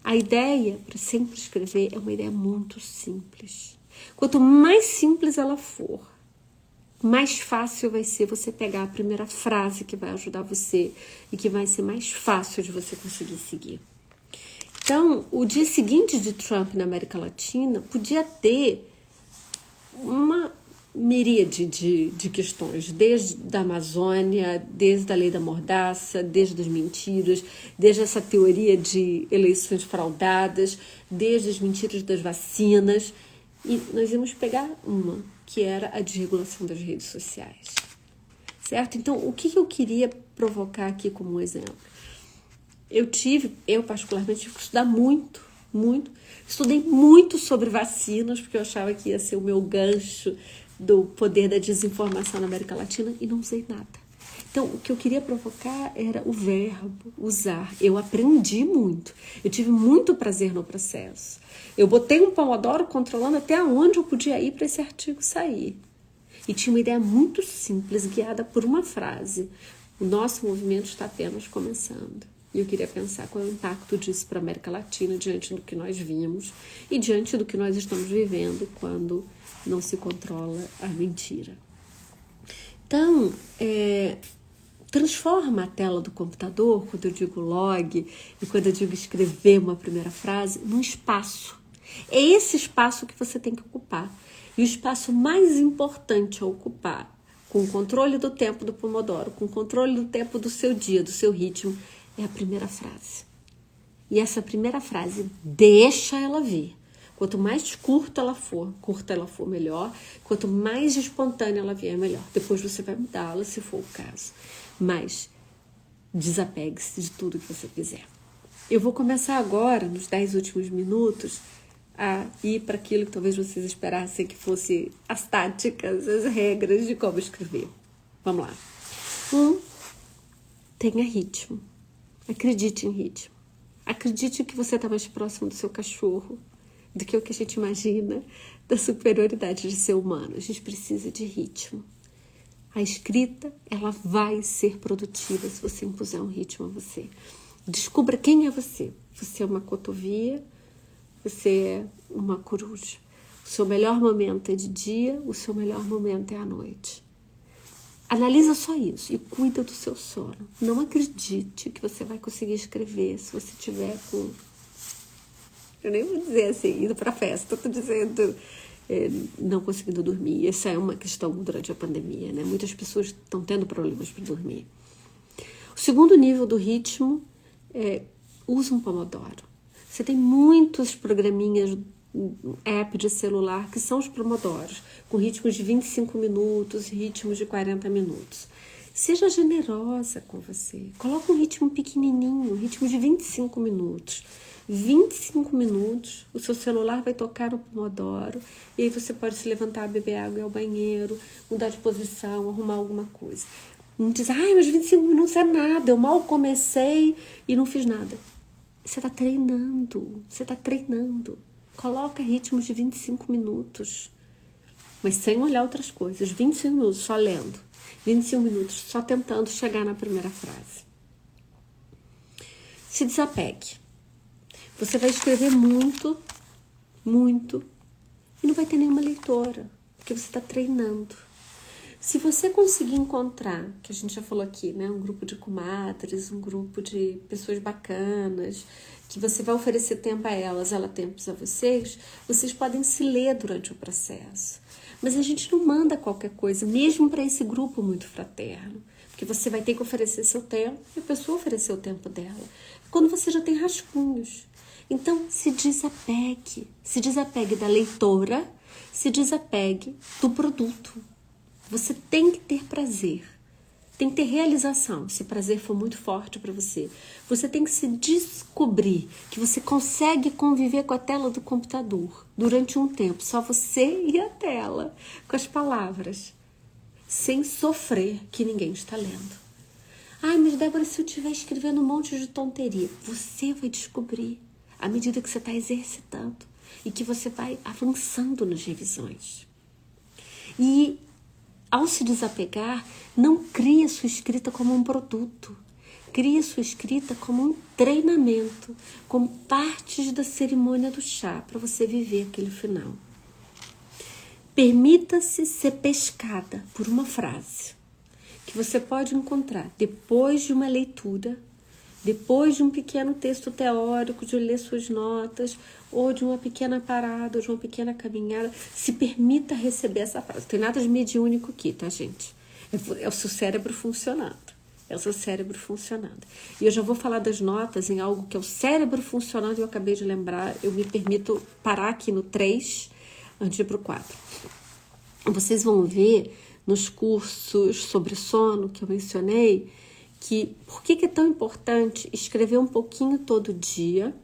[SPEAKER 1] A ideia para sempre escrever é uma ideia muito simples. Quanto mais simples ela for, mais fácil vai ser você pegar a primeira frase que vai ajudar você e que vai ser mais fácil de você conseguir seguir. Então, o dia seguinte de Trump na América Latina podia ter miríade de questões, desde a Amazônia, desde a lei da mordaça, desde as mentiras, desde essa teoria de eleições fraudadas, desde as mentiras das vacinas. E nós íamos pegar uma, que era a desregulação das redes sociais. Certo? Então, o que eu queria provocar aqui como um exemplo? Eu particularmente, tive que estudar muito. Estudei muito sobre vacinas, porque eu achava que ia ser o meu gancho do poder da desinformação na América Latina, e não usei nada. Então, o que eu queria provocar era o verbo, usar. Eu aprendi muito. Eu tive muito prazer no processo. Eu botei um Pomodoro controlando até onde eu podia ir para esse artigo sair. E tinha uma ideia muito simples, guiada por uma frase. O nosso movimento está apenas começando. E eu queria pensar qual é o impacto disso para a América Latina diante do que nós vimos e diante do que nós estamos vivendo quando não se controla a mentira. Então, transforma a tela do computador, quando eu digo log e quando eu digo escrever uma primeira frase, num espaço. É esse espaço que você tem que ocupar. E o espaço mais importante a ocupar, com o controle do tempo do Pomodoro, com o controle do tempo do seu dia, do seu ritmo, é a primeira frase. E essa primeira frase, deixa ela vir. Quanto mais curta ela for, melhor. Quanto mais espontânea ela vier, melhor. Depois você vai mudá-la, se for o caso. Mas desapegue-se de tudo que você quiser. Eu vou começar agora, nos 10 últimos minutos, a ir para aquilo que talvez vocês esperassem que fosse as táticas, as regras de como escrever. Vamos lá. Tenha ritmo. Acredite em ritmo. Acredite que você está mais próximo do seu cachorro do que o que a gente imagina da superioridade de ser humano. A gente precisa de ritmo. A escrita, ela vai ser produtiva se você impuser um ritmo a você. Descubra quem é você. Você é uma cotovia, você é uma coruja. O seu melhor momento é de dia, o seu melhor momento é à noite. Analisa só isso e cuida do seu sono. Não acredite que você vai conseguir escrever se você tiver com... Eu nem vou dizer assim, indo para festa, estou dizendo não conseguindo dormir. Essa é uma questão durante a pandemia, né? Muitas pessoas estão tendo problemas para dormir. O segundo nível do ritmo é usa um Pomodoro. Você tem muitos programinhas, app de celular, que são os Pomodoros, com ritmos de 25 minutos, ritmos de 40 minutos. Seja generosa com você. Coloca um ritmo pequenininho, um ritmo de 25 minutos. 25 minutos, o seu celular vai tocar no Pomodoro, e aí você pode se levantar, beber água, ir ao banheiro, mudar de posição, arrumar alguma coisa. Não diz, mas 25 minutos é nada, eu mal comecei e não fiz nada. Você está treinando. Coloca ritmos de 25 minutos, mas sem olhar outras coisas. 25 minutos só lendo, 25 minutos só tentando chegar na primeira frase. Se desapegue. Você vai escrever muito, e não vai ter nenhuma leitora, porque você está treinando. Se você conseguir encontrar, que a gente já falou aqui, né, um grupo de comadres, um grupo de pessoas bacanas, que você vai oferecer tempo a elas, ela tempos a vocês podem se ler durante o processo. Mas a gente não manda qualquer coisa, mesmo para esse grupo muito fraterno, porque você vai ter que oferecer seu tempo e a pessoa oferecer o tempo dela. Quando você já tem rascunhos. Então, se desapegue da leitora, se desapegue do produto. Você tem que ter prazer, tem que ter realização, se prazer for muito forte para você. Você tem que se descobrir que você consegue conviver com a tela do computador durante um tempo, só você e a tela, com as palavras, sem sofrer que ninguém está lendo. Mas Débora, se eu estiver escrevendo um monte de tonteria, você vai descobrir à medida que você está exercitando e que você vai avançando nas revisões. E ao se desapegar, não crie a sua escrita como um produto. Crie a sua escrita como um treinamento, como partes da cerimônia do chá, para você viver aquele final. Permita-se ser pescada por uma frase que você pode encontrar depois de uma leitura Depois de um pequeno texto teórico, de ler suas notas, ou de uma pequena parada, ou de uma pequena caminhada, se permita receber essa frase. Não tem nada de mediúnico aqui, tá, gente? É o seu cérebro funcionando. É o seu cérebro funcionando. E eu já vou falar das notas em algo que é o cérebro funcionando, e eu acabei de lembrar. Eu me permito parar aqui no 3, antes de ir para o 4. Vocês vão ver nos cursos sobre sono que eu mencionei, que por que é tão importante escrever um pouquinho todo dia,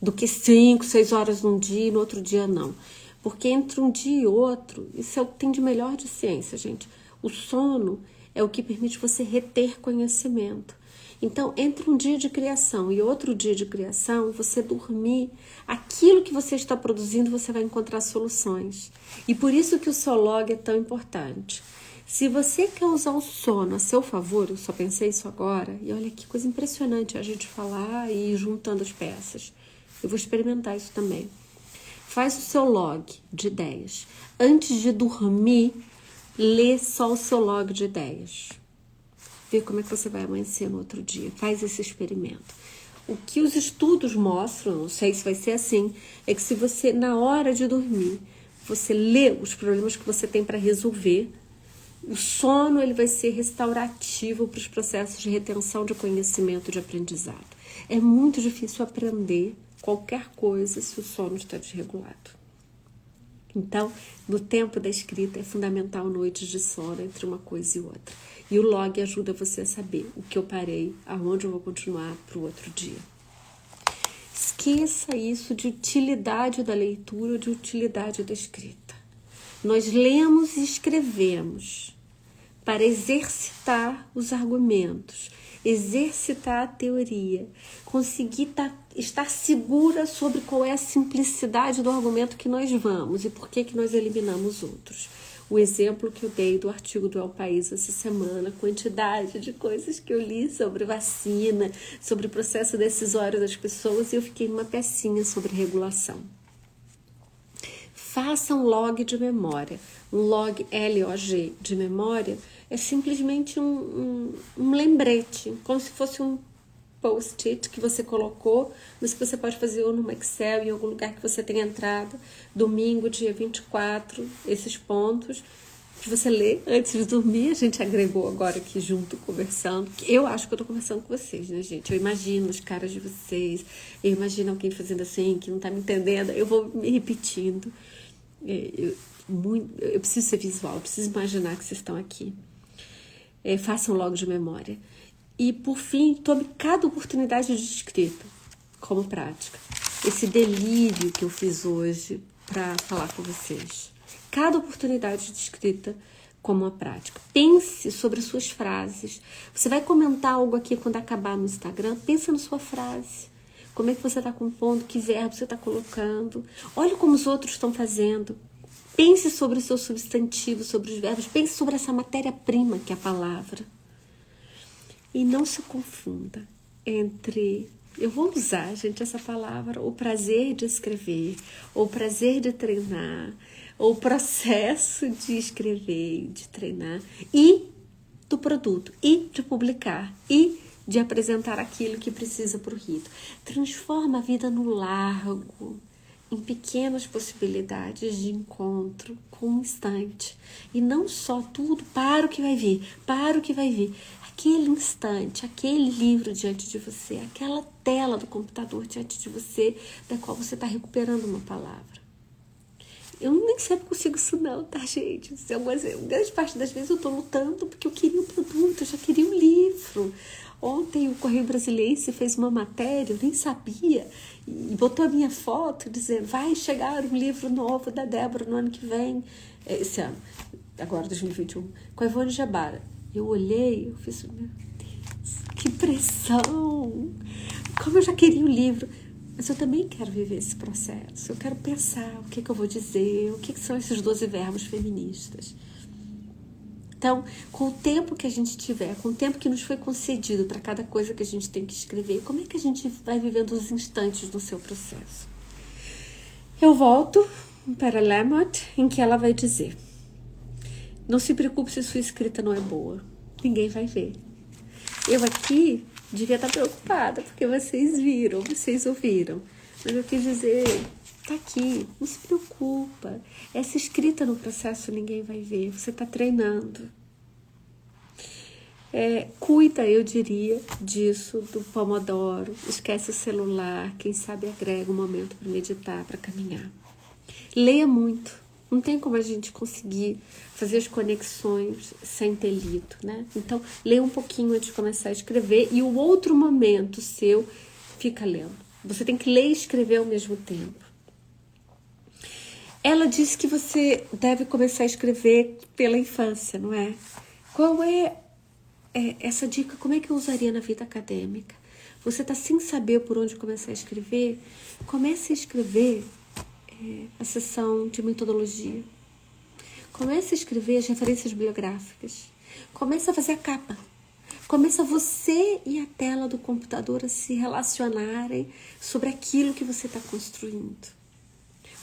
[SPEAKER 1] do que 5, 6 horas num dia e no outro dia não. Porque entre um dia e outro, isso é o que tem de melhor de ciência, gente. O sono é o que permite você reter conhecimento. Então, entre um dia de criação e outro dia de criação, você dormir, aquilo que você está produzindo, você vai encontrar soluções. E por isso que o seu log é tão importante. Se você quer usar o sono a seu favor, eu só pensei isso agora, e olha que coisa impressionante a gente falar e ir juntando as peças. Eu vou experimentar isso também. Faz o seu log de ideias. Antes de dormir, lê só o seu log de ideias. Vê como é que você vai amanhecer no outro dia. Faz esse experimento. O que os estudos mostram, não sei se vai ser assim, é que se você, na hora de dormir, você lê os problemas que você tem para resolver, o sono ele vai ser restaurativo para os processos de retenção de conhecimento, de aprendizado. É muito difícil aprender qualquer coisa se o sono está desregulado. Então, no tempo da escrita, é fundamental noites de sono entre uma coisa e outra. E o log ajuda você a saber o que eu parei, aonde eu vou continuar para o outro dia. Esqueça isso de utilidade da leitura ou de utilidade da escrita. Nós lemos e escrevemos para exercitar os argumentos, exercitar a teoria, conseguir estar segura sobre qual é a simplicidade do argumento que nós vamos e por que nós eliminamos outros. O exemplo que eu dei do artigo do El País essa semana, a quantidade de coisas que eu li sobre vacina, sobre o processo decisório das pessoas, e eu fiquei numa pecinha sobre regulação. Faça um log de memória. Um log LOG de memória é simplesmente um lembrete, como se fosse um post-it que você colocou, mas que você pode fazer ou no Excel, em algum lugar que você tenha entrado, domingo, dia 24, esses pontos, que você lê antes de dormir. A gente agregou agora aqui junto, conversando. Eu acho que eu tô conversando com vocês, né, gente? Eu imagino as caras de vocês, eu imagino alguém fazendo assim, que não tá me entendendo, eu vou me repetindo. Eu preciso ser visual, eu preciso imaginar que vocês estão aqui. Façam logo de memória. E, por fim, tome cada oportunidade de escrita como prática. Esse delírio que eu fiz hoje para falar com vocês. Cada oportunidade de escrita como uma prática. Pense sobre as suas frases. Você vai comentar algo aqui quando acabar no Instagram, pensa na sua frase. Como é que você está compondo, que verbo você está colocando. Olha como os outros estão fazendo. Pense sobre o seu substantivo, sobre os verbos. Pense sobre essa matéria-prima que é a palavra. E não se confunda entre, eu vou usar, gente, essa palavra, o prazer de escrever, ou o prazer de treinar, ou o processo de escrever, de treinar, e do produto, e de publicar, e de apresentar aquilo que precisa para o rito. Transforma a vida no largo, em pequenas possibilidades de encontro com um instante. E não só tudo para o que vai vir, para o que vai vir. Aquele instante, aquele livro diante de você, aquela tela do computador diante de você, da qual você está recuperando uma palavra. Eu nem sempre consigo isso não, tá, gente? Grande parte das vezes eu estou lutando porque eu queria um produto, eu já queria um livro. Ontem o Correio Brasiliense fez uma matéria, eu nem sabia, e botou a minha foto dizendo, vai chegar um livro novo da Débora no ano que vem, esse ano, agora 2021, com a Ivone Jabara. Eu olhei, eu fiz, meu Deus, que pressão! Como eu já queria o livro, mas eu também quero viver esse processo. Eu quero pensar o que eu vou dizer, o que são esses 12 verbos feministas. Então, com o tempo que a gente tiver, com o tempo que nos foi concedido para cada coisa que a gente tem que escrever, como é que a gente vai vivendo os instantes do seu processo? Eu volto para Lamott, em que ela vai dizer: não se preocupe se sua escrita não é boa. Ninguém vai ver. Eu aqui devia estar preocupada, porque vocês viram, vocês ouviram. Mas eu quis dizer, tá aqui, não se preocupa. Essa escrita no processo ninguém vai ver, você está treinando. Cuida, eu diria, disso, do Pomodoro. Esquece o celular, quem sabe agrega um momento para meditar, para caminhar. Leia muito. Não tem como a gente conseguir fazer as conexões sem ter lido, né? Então, leia um pouquinho antes de começar a escrever e o outro momento seu fica lendo. Você tem que ler e escrever ao mesmo tempo. Ela disse que você deve começar a escrever pela infância, não é? Qual é essa dica? Como é que eu usaria na vida acadêmica? Você está sem saber por onde começar a escrever? Comece a escrever a seção de metodologia. Comece a escrever as referências bibliográficas. Comece a fazer a capa. Começa você e a tela do computador a se relacionarem sobre aquilo que você está construindo.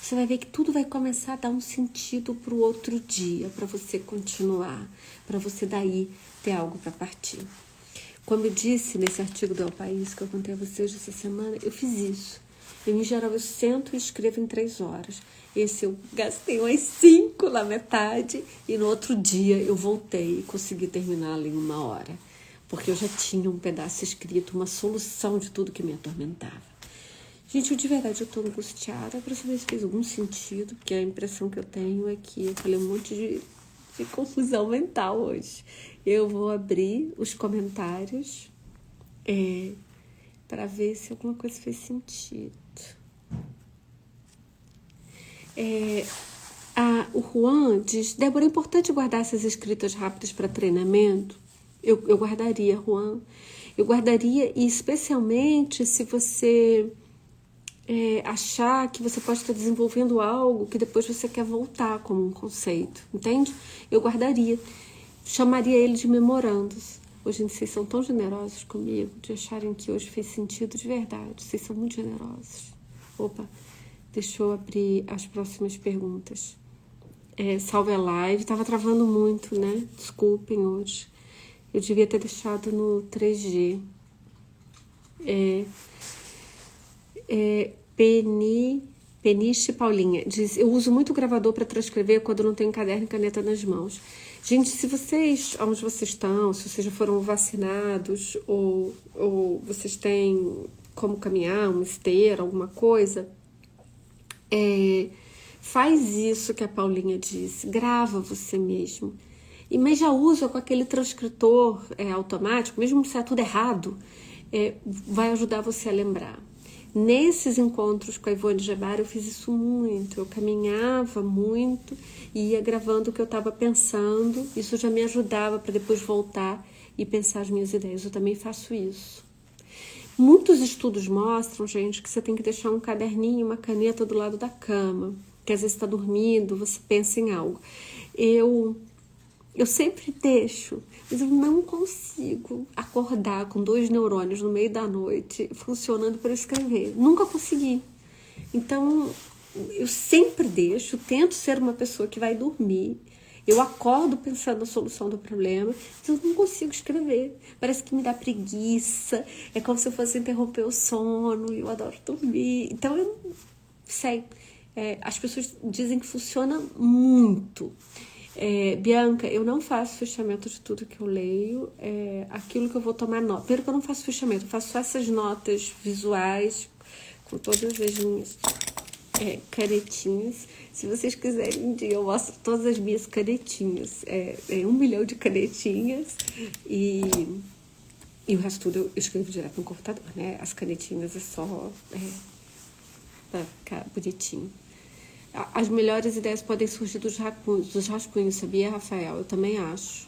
[SPEAKER 1] Você vai ver que tudo vai começar a dar um sentido para o outro dia, para você continuar, para você daí ter algo para partir. Como eu disse nesse artigo do El País que eu contei a vocês essa semana, eu fiz isso. Em geral, eu sento e escrevo em 3 horas. Esse eu gastei umas 5 na metade e no outro dia eu voltei e consegui terminá-lo em 1 hora. Porque eu já tinha um pedaço escrito, uma solução de tudo que me atormentava. Gente, de verdade, eu tô angustiada para saber se fez algum sentido, porque a impressão que eu tenho é que eu falei um monte de confusão mental hoje. Eu vou abrir os comentários para ver se alguma coisa fez sentido. O Juan diz, Débora, é importante guardar essas escritas rápidas para treinamento? Eu guardaria, Juan. Eu guardaria, e especialmente se você achar que você pode estar desenvolvendo algo que depois você quer voltar como um conceito, entende? Eu guardaria, chamaria ele de memorandos. Hoje vocês são tão generosos comigo, de acharem que hoje fez sentido de verdade. Vocês são muito generosos. Opa, deixa eu abrir as próximas perguntas. Salve a live, tava travando muito, né? Desculpem hoje. Eu devia ter deixado no 3G. Peniche Paulinha diz, eu uso muito gravador para transcrever quando não tenho caderno e caneta nas mãos. Gente, se vocês, onde vocês estão, se vocês já foram vacinados ou vocês têm como caminhar, uma esteira, alguma coisa, faz isso que a Paulinha disse, grava você mesmo. Mas já usa com aquele transcritor automático, mesmo se é tudo errado, vai ajudar você a lembrar. Nesses encontros com a Ivone Gebara, eu fiz isso muito. Eu caminhava muito e ia gravando o que eu estava pensando. Isso já me ajudava para depois voltar e pensar as minhas ideias. Eu também faço isso. Muitos estudos mostram, gente, que você tem que deixar um caderninho, uma caneta do lado da cama. Que às vezes está dormindo, você pensa em algo. Eu sempre deixo, mas eu não consigo acordar com 2 neurônios no meio da noite funcionando para escrever. Nunca consegui. Então, eu sempre deixo, tento ser uma pessoa que vai dormir. Eu acordo pensando na solução do problema, mas eu não consigo escrever. Parece que me dá preguiça, é como se eu fosse interromper o sono, eu adoro dormir. Então, eu não sei. As pessoas dizem que funciona muito. Bianca, eu não faço fechamento de tudo que eu leio, aquilo que eu vou tomar nota. Primeiro que eu não faço fechamento, eu faço só essas notas visuais com todas as minhas canetinhas. Se vocês quiserem um dia, eu mostro todas as minhas canetinhas. 1 milhão de canetinhas e o resto tudo eu escrevo direto no computador, né? As canetinhas é só pra ficar bonitinho. As melhores ideias podem surgir dos rascunhos, sabia, Rafael? Eu também acho.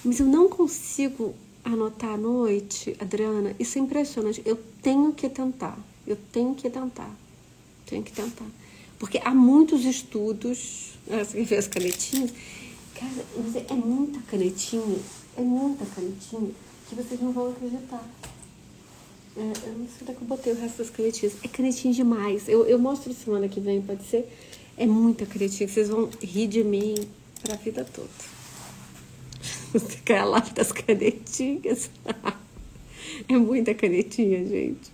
[SPEAKER 1] Mas eu não consigo anotar à noite, Adriana. Isso é impressionante. Eu tenho que tentar. Porque há muitos estudos. Você vê as canetinhas? Cara, é muita canetinha que vocês não vão acreditar. Eu não sei onde é que eu botei o resto das canetinhas. É canetinha demais. Eu mostro semana que vem, pode ser? É muita canetinha. Vocês vão rir de mim pra vida toda. Você quer lá das canetinhas? É muita canetinha, gente.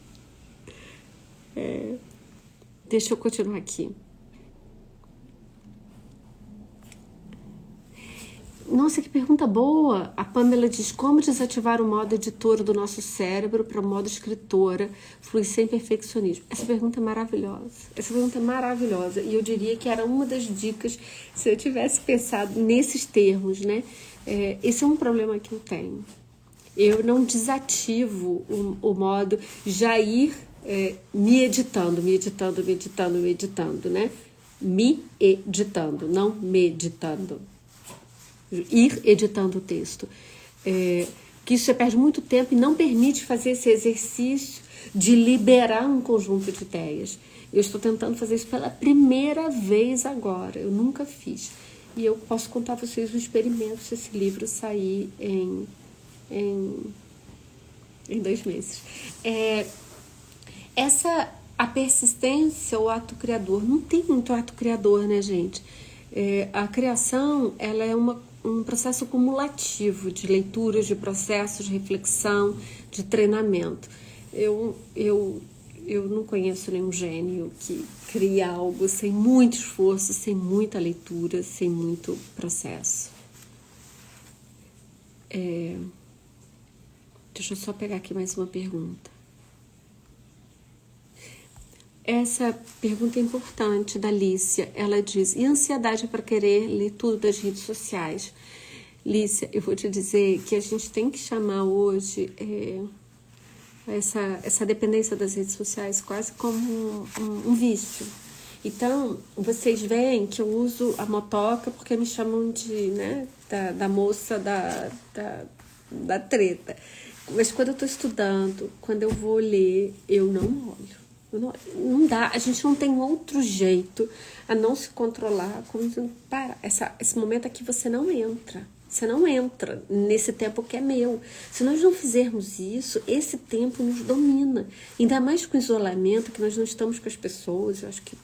[SPEAKER 1] Deixa eu continuar aqui. Nossa, que pergunta boa! A Pamela diz: como desativar o modo editora do nosso cérebro para o modo escritora, fluir sem perfeccionismo? Essa pergunta é maravilhosa. Essa pergunta é maravilhosa. E eu diria que era uma das dicas se eu tivesse pensado nesses termos, né? Esse é um problema que eu tenho. Eu não desativo o modo já ir me editando, né? Me editando, não meditando. Ir editando o texto. Que isso você perde muito tempo e não permite fazer esse exercício de liberar um conjunto de ideias. Eu estou tentando fazer isso pela primeira vez agora. Eu nunca fiz. E eu posso contar a vocês um experimento se esse livro sair em 2 meses. A persistência, o ato criador. Não tem muito ato criador, né, gente? A criação, ela é um processo cumulativo de leituras, de processos, de reflexão, de treinamento. Eu não conheço nenhum gênio que cria algo sem muito esforço, sem muita leitura, sem muito processo. Deixa eu só pegar aqui mais uma pergunta. Essa pergunta é importante, da Lícia. Ela diz: e ansiedade para querer ler tudo das redes sociais? Lícia, eu vou te dizer que a gente tem que chamar hoje essa dependência das redes sociais quase como um vício. Então, vocês veem que eu uso a motoca porque me chamam de, né, da moça da treta. Mas quando eu estou estudando, quando eu vou ler, eu não olho. Não dá, a gente não tem outro jeito a não se controlar. Como dizendo, para, esse momento aqui você não entra nesse tempo que é meu. Se nós não fizermos isso, esse tempo nos domina, ainda mais com o isolamento, que nós não estamos com as pessoas. Eu acho que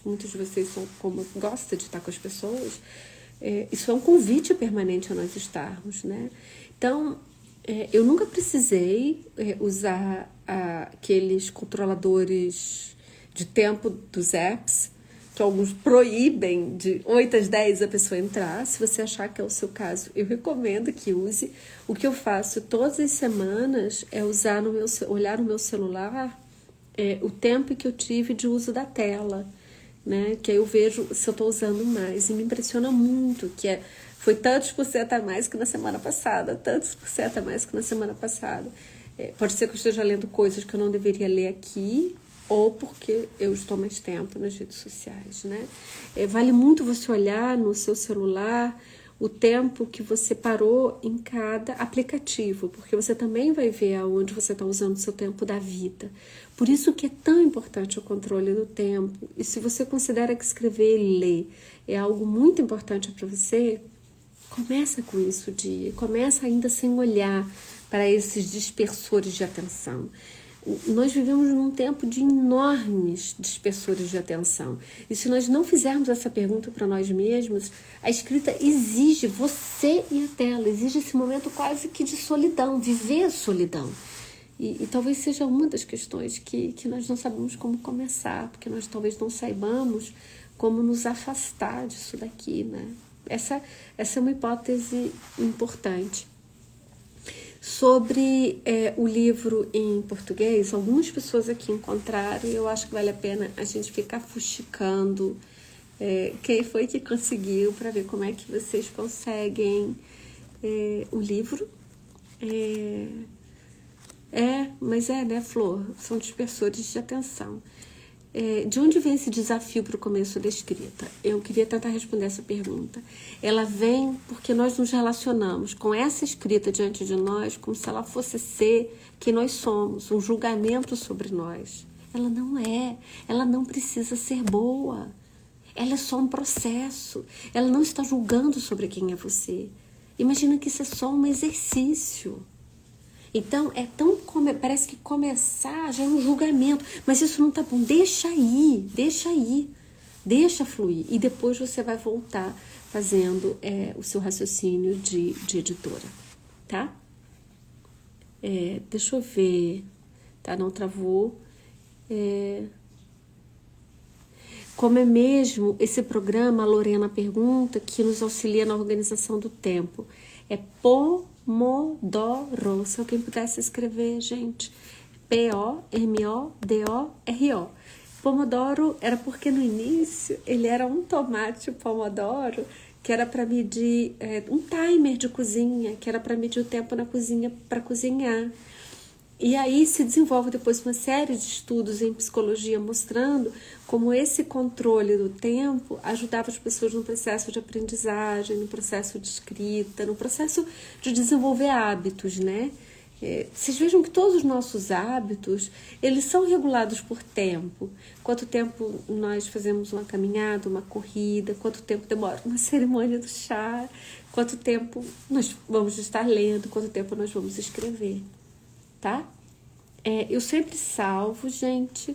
[SPEAKER 1] muitos de vocês são como gostam de estar com as pessoas. Isso é um convite permanente a nós estarmos, né? Então, eu nunca precisei usar aqueles controladores de tempo dos apps, que alguns proíbem de 8 às 10 a pessoa entrar. Se você achar que é o seu caso, eu recomendo que use. O que eu faço todas as semanas é olhar no meu celular o tempo que eu tive de uso da tela, né? Que aí eu vejo se eu estou usando mais. E me impressiona muito que foi tantos por cento a mais que na semana passada, tantos por cento a mais que na semana passada. Pode ser que eu esteja lendo coisas que eu não deveria ler aqui, ou porque eu estou mais tempo nas redes sociais, né? Vale muito você olhar no seu celular o tempo que você parou em cada aplicativo, porque você também vai ver aonde você está usando o seu tempo da vida. Por isso que é tão importante o controle do tempo. E se você considera que escrever e ler é algo muito importante para você, começa com isso o dia. Começa ainda sem olhar para esses dispersores de atenção. Nós vivemos num tempo de enormes dispersores de atenção. E se nós não fizermos essa pergunta para nós mesmos, a escrita exige você e a tela, exige esse momento quase que de solidão, viver a solidão. E talvez seja uma das questões que nós não sabemos como começar, porque nós talvez não saibamos como nos afastar disso daqui, né? Essa é uma hipótese importante. Sobre o livro em português, algumas pessoas aqui encontraram, e eu acho que vale a pena a gente ficar fuxicando quem foi que conseguiu, para ver como é que vocês conseguem o livro. Mas né, Flor? São dispersores de atenção. De onde vem esse desafio para o começo da escrita? Eu queria tentar responder essa pergunta. Ela vem porque nós nos relacionamos com essa escrita diante de nós como se ela fosse ser quem nós somos, um julgamento sobre nós. Ela não é, ela não precisa ser boa. Ela é só um processo. Ela não está julgando sobre quem é você. Imagina que isso é só um exercício. Então, parece que começar já é um julgamento. Mas isso não tá bom. Deixa aí. Deixa fluir. E depois você vai voltar fazendo o seu raciocínio de editora, tá? Deixa eu ver. Tá, não travou. Como é mesmo esse programa, a Lorena pergunta, que nos auxilia na organização do tempo? É Pomodoro. Se alguém pudesse escrever, gente. Pomodoro. Pomodoro era porque no início ele era um tomate pomodoro, que era para medir um timer de cozinha, que era para medir o tempo na cozinha para cozinhar. E aí se desenvolve depois uma série de estudos em psicologia mostrando como esse controle do tempo ajudava as pessoas no processo de aprendizagem, no processo de escrita, no processo de desenvolver hábitos, né? Vocês vejam que todos os nossos hábitos, eles são regulados por tempo. Quanto tempo nós fazemos uma caminhada, uma corrida, quanto tempo demora uma cerimônia do chá, quanto tempo nós vamos estar lendo, quanto tempo nós vamos escrever. Tá? Eu sempre salvo, gente.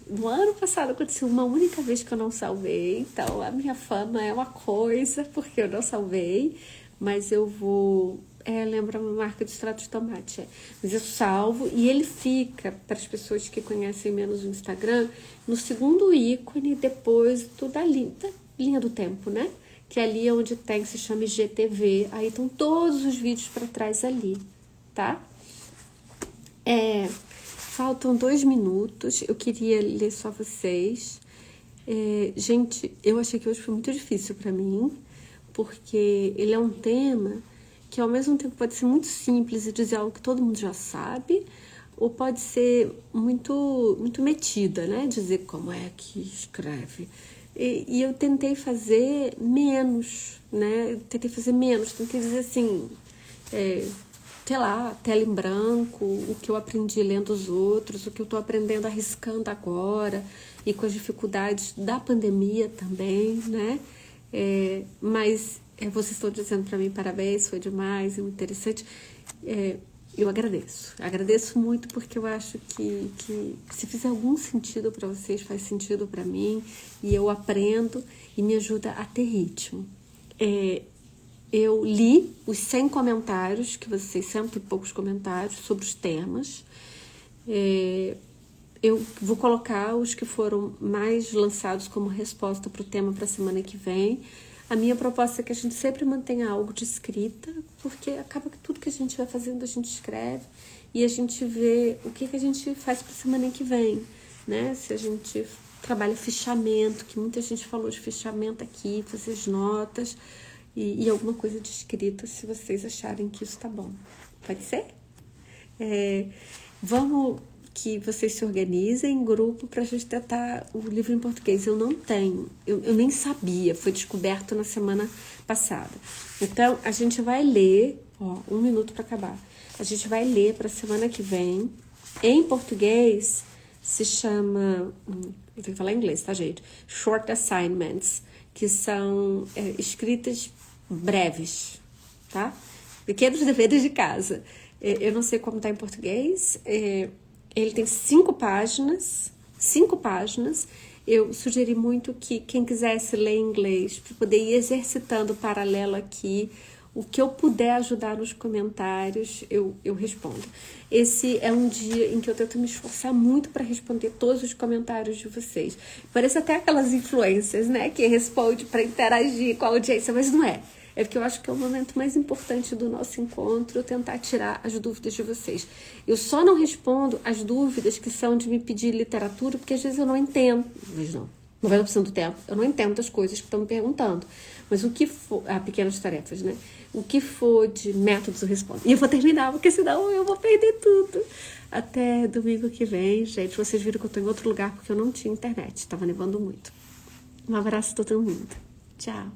[SPEAKER 1] No ano passado aconteceu uma única vez que eu não salvei, então a minha fama é uma coisa, porque eu não salvei, mas eu vou... lembra uma marca de extrato de tomate, mas eu salvo e ele fica, para as pessoas que conhecem menos o Instagram, no segundo ícone depois da linha do tempo, né? Que ali é onde tem, se chama IGTV, aí estão todos os vídeos para trás ali, tá? Faltam 2 minutos, eu queria ler só vocês. Gente, eu achei que hoje foi muito difícil para mim, porque ele é um tema que ao mesmo tempo pode ser muito simples e dizer algo que todo mundo já sabe, ou pode ser muito, muito metida, né? Dizer como é que escreve. E eu tentei fazer menos, né? Tentei dizer assim... sei lá, tela em branco, o que eu aprendi lendo os outros, o que eu estou aprendendo arriscando agora e com as dificuldades da pandemia também, né? Mas vocês estão dizendo para mim parabéns, foi demais, é muito interessante. Eu agradeço muito porque eu acho que se fizer algum sentido para vocês, faz sentido para mim e eu aprendo e me ajuda a ter ritmo. Eu li os 100 comentários, 100 e poucos comentários sobre os temas. Eu vou colocar os que foram mais lançados como resposta para o tema para a semana que vem. A minha proposta é que a gente sempre mantenha algo de escrita, porque acaba que tudo que a gente vai fazendo a gente escreve e a gente vê o que a gente faz para a semana que vem, né? Se a gente trabalha fichamento, que muita gente falou de fichamento aqui, fazer as notas... E alguma coisa de escrita, se vocês acharem que isso tá bom. Pode ser? Vamos que vocês se organizem em grupo para a gente tentar o livro em português. Eu não tenho, eu nem sabia, foi descoberto na semana passada. Então, a gente vai ler, 1 minuto para acabar. A gente vai ler para a semana que vem. Em português, se chama... eu tenho que falar em inglês, tá, gente? Short Assignments, que são escritas breves, tá? Pequenos deveres de casa. Eu não sei como tá em português. Ele tem 5 páginas. 5 páginas. Eu sugeri muito que quem quisesse ler inglês, para poder ir exercitando paralelo aqui, o que eu puder ajudar nos comentários, eu respondo. Esse é um dia em que eu tento me esforçar muito para responder todos os comentários de vocês. Parece até aquelas influencers, né? Que responde para interagir com a audiência, mas não é. É porque eu acho que é o momento mais importante do nosso encontro, tentar tirar as dúvidas de vocês. Eu só não respondo as dúvidas que são de me pedir literatura, porque às vezes eu não entendo. Às vezes não. 90% do tempo, eu não entendo as coisas que estão me perguntando. Mas o que for... pequenas tarefas, né? O que for de métodos eu respondo. E eu vou terminar, porque senão eu vou perder tudo. Até domingo que vem, gente. Vocês viram que eu estou em outro lugar, porque eu não tinha internet. Estava nevando muito. Um abraço a todo mundo. Tchau.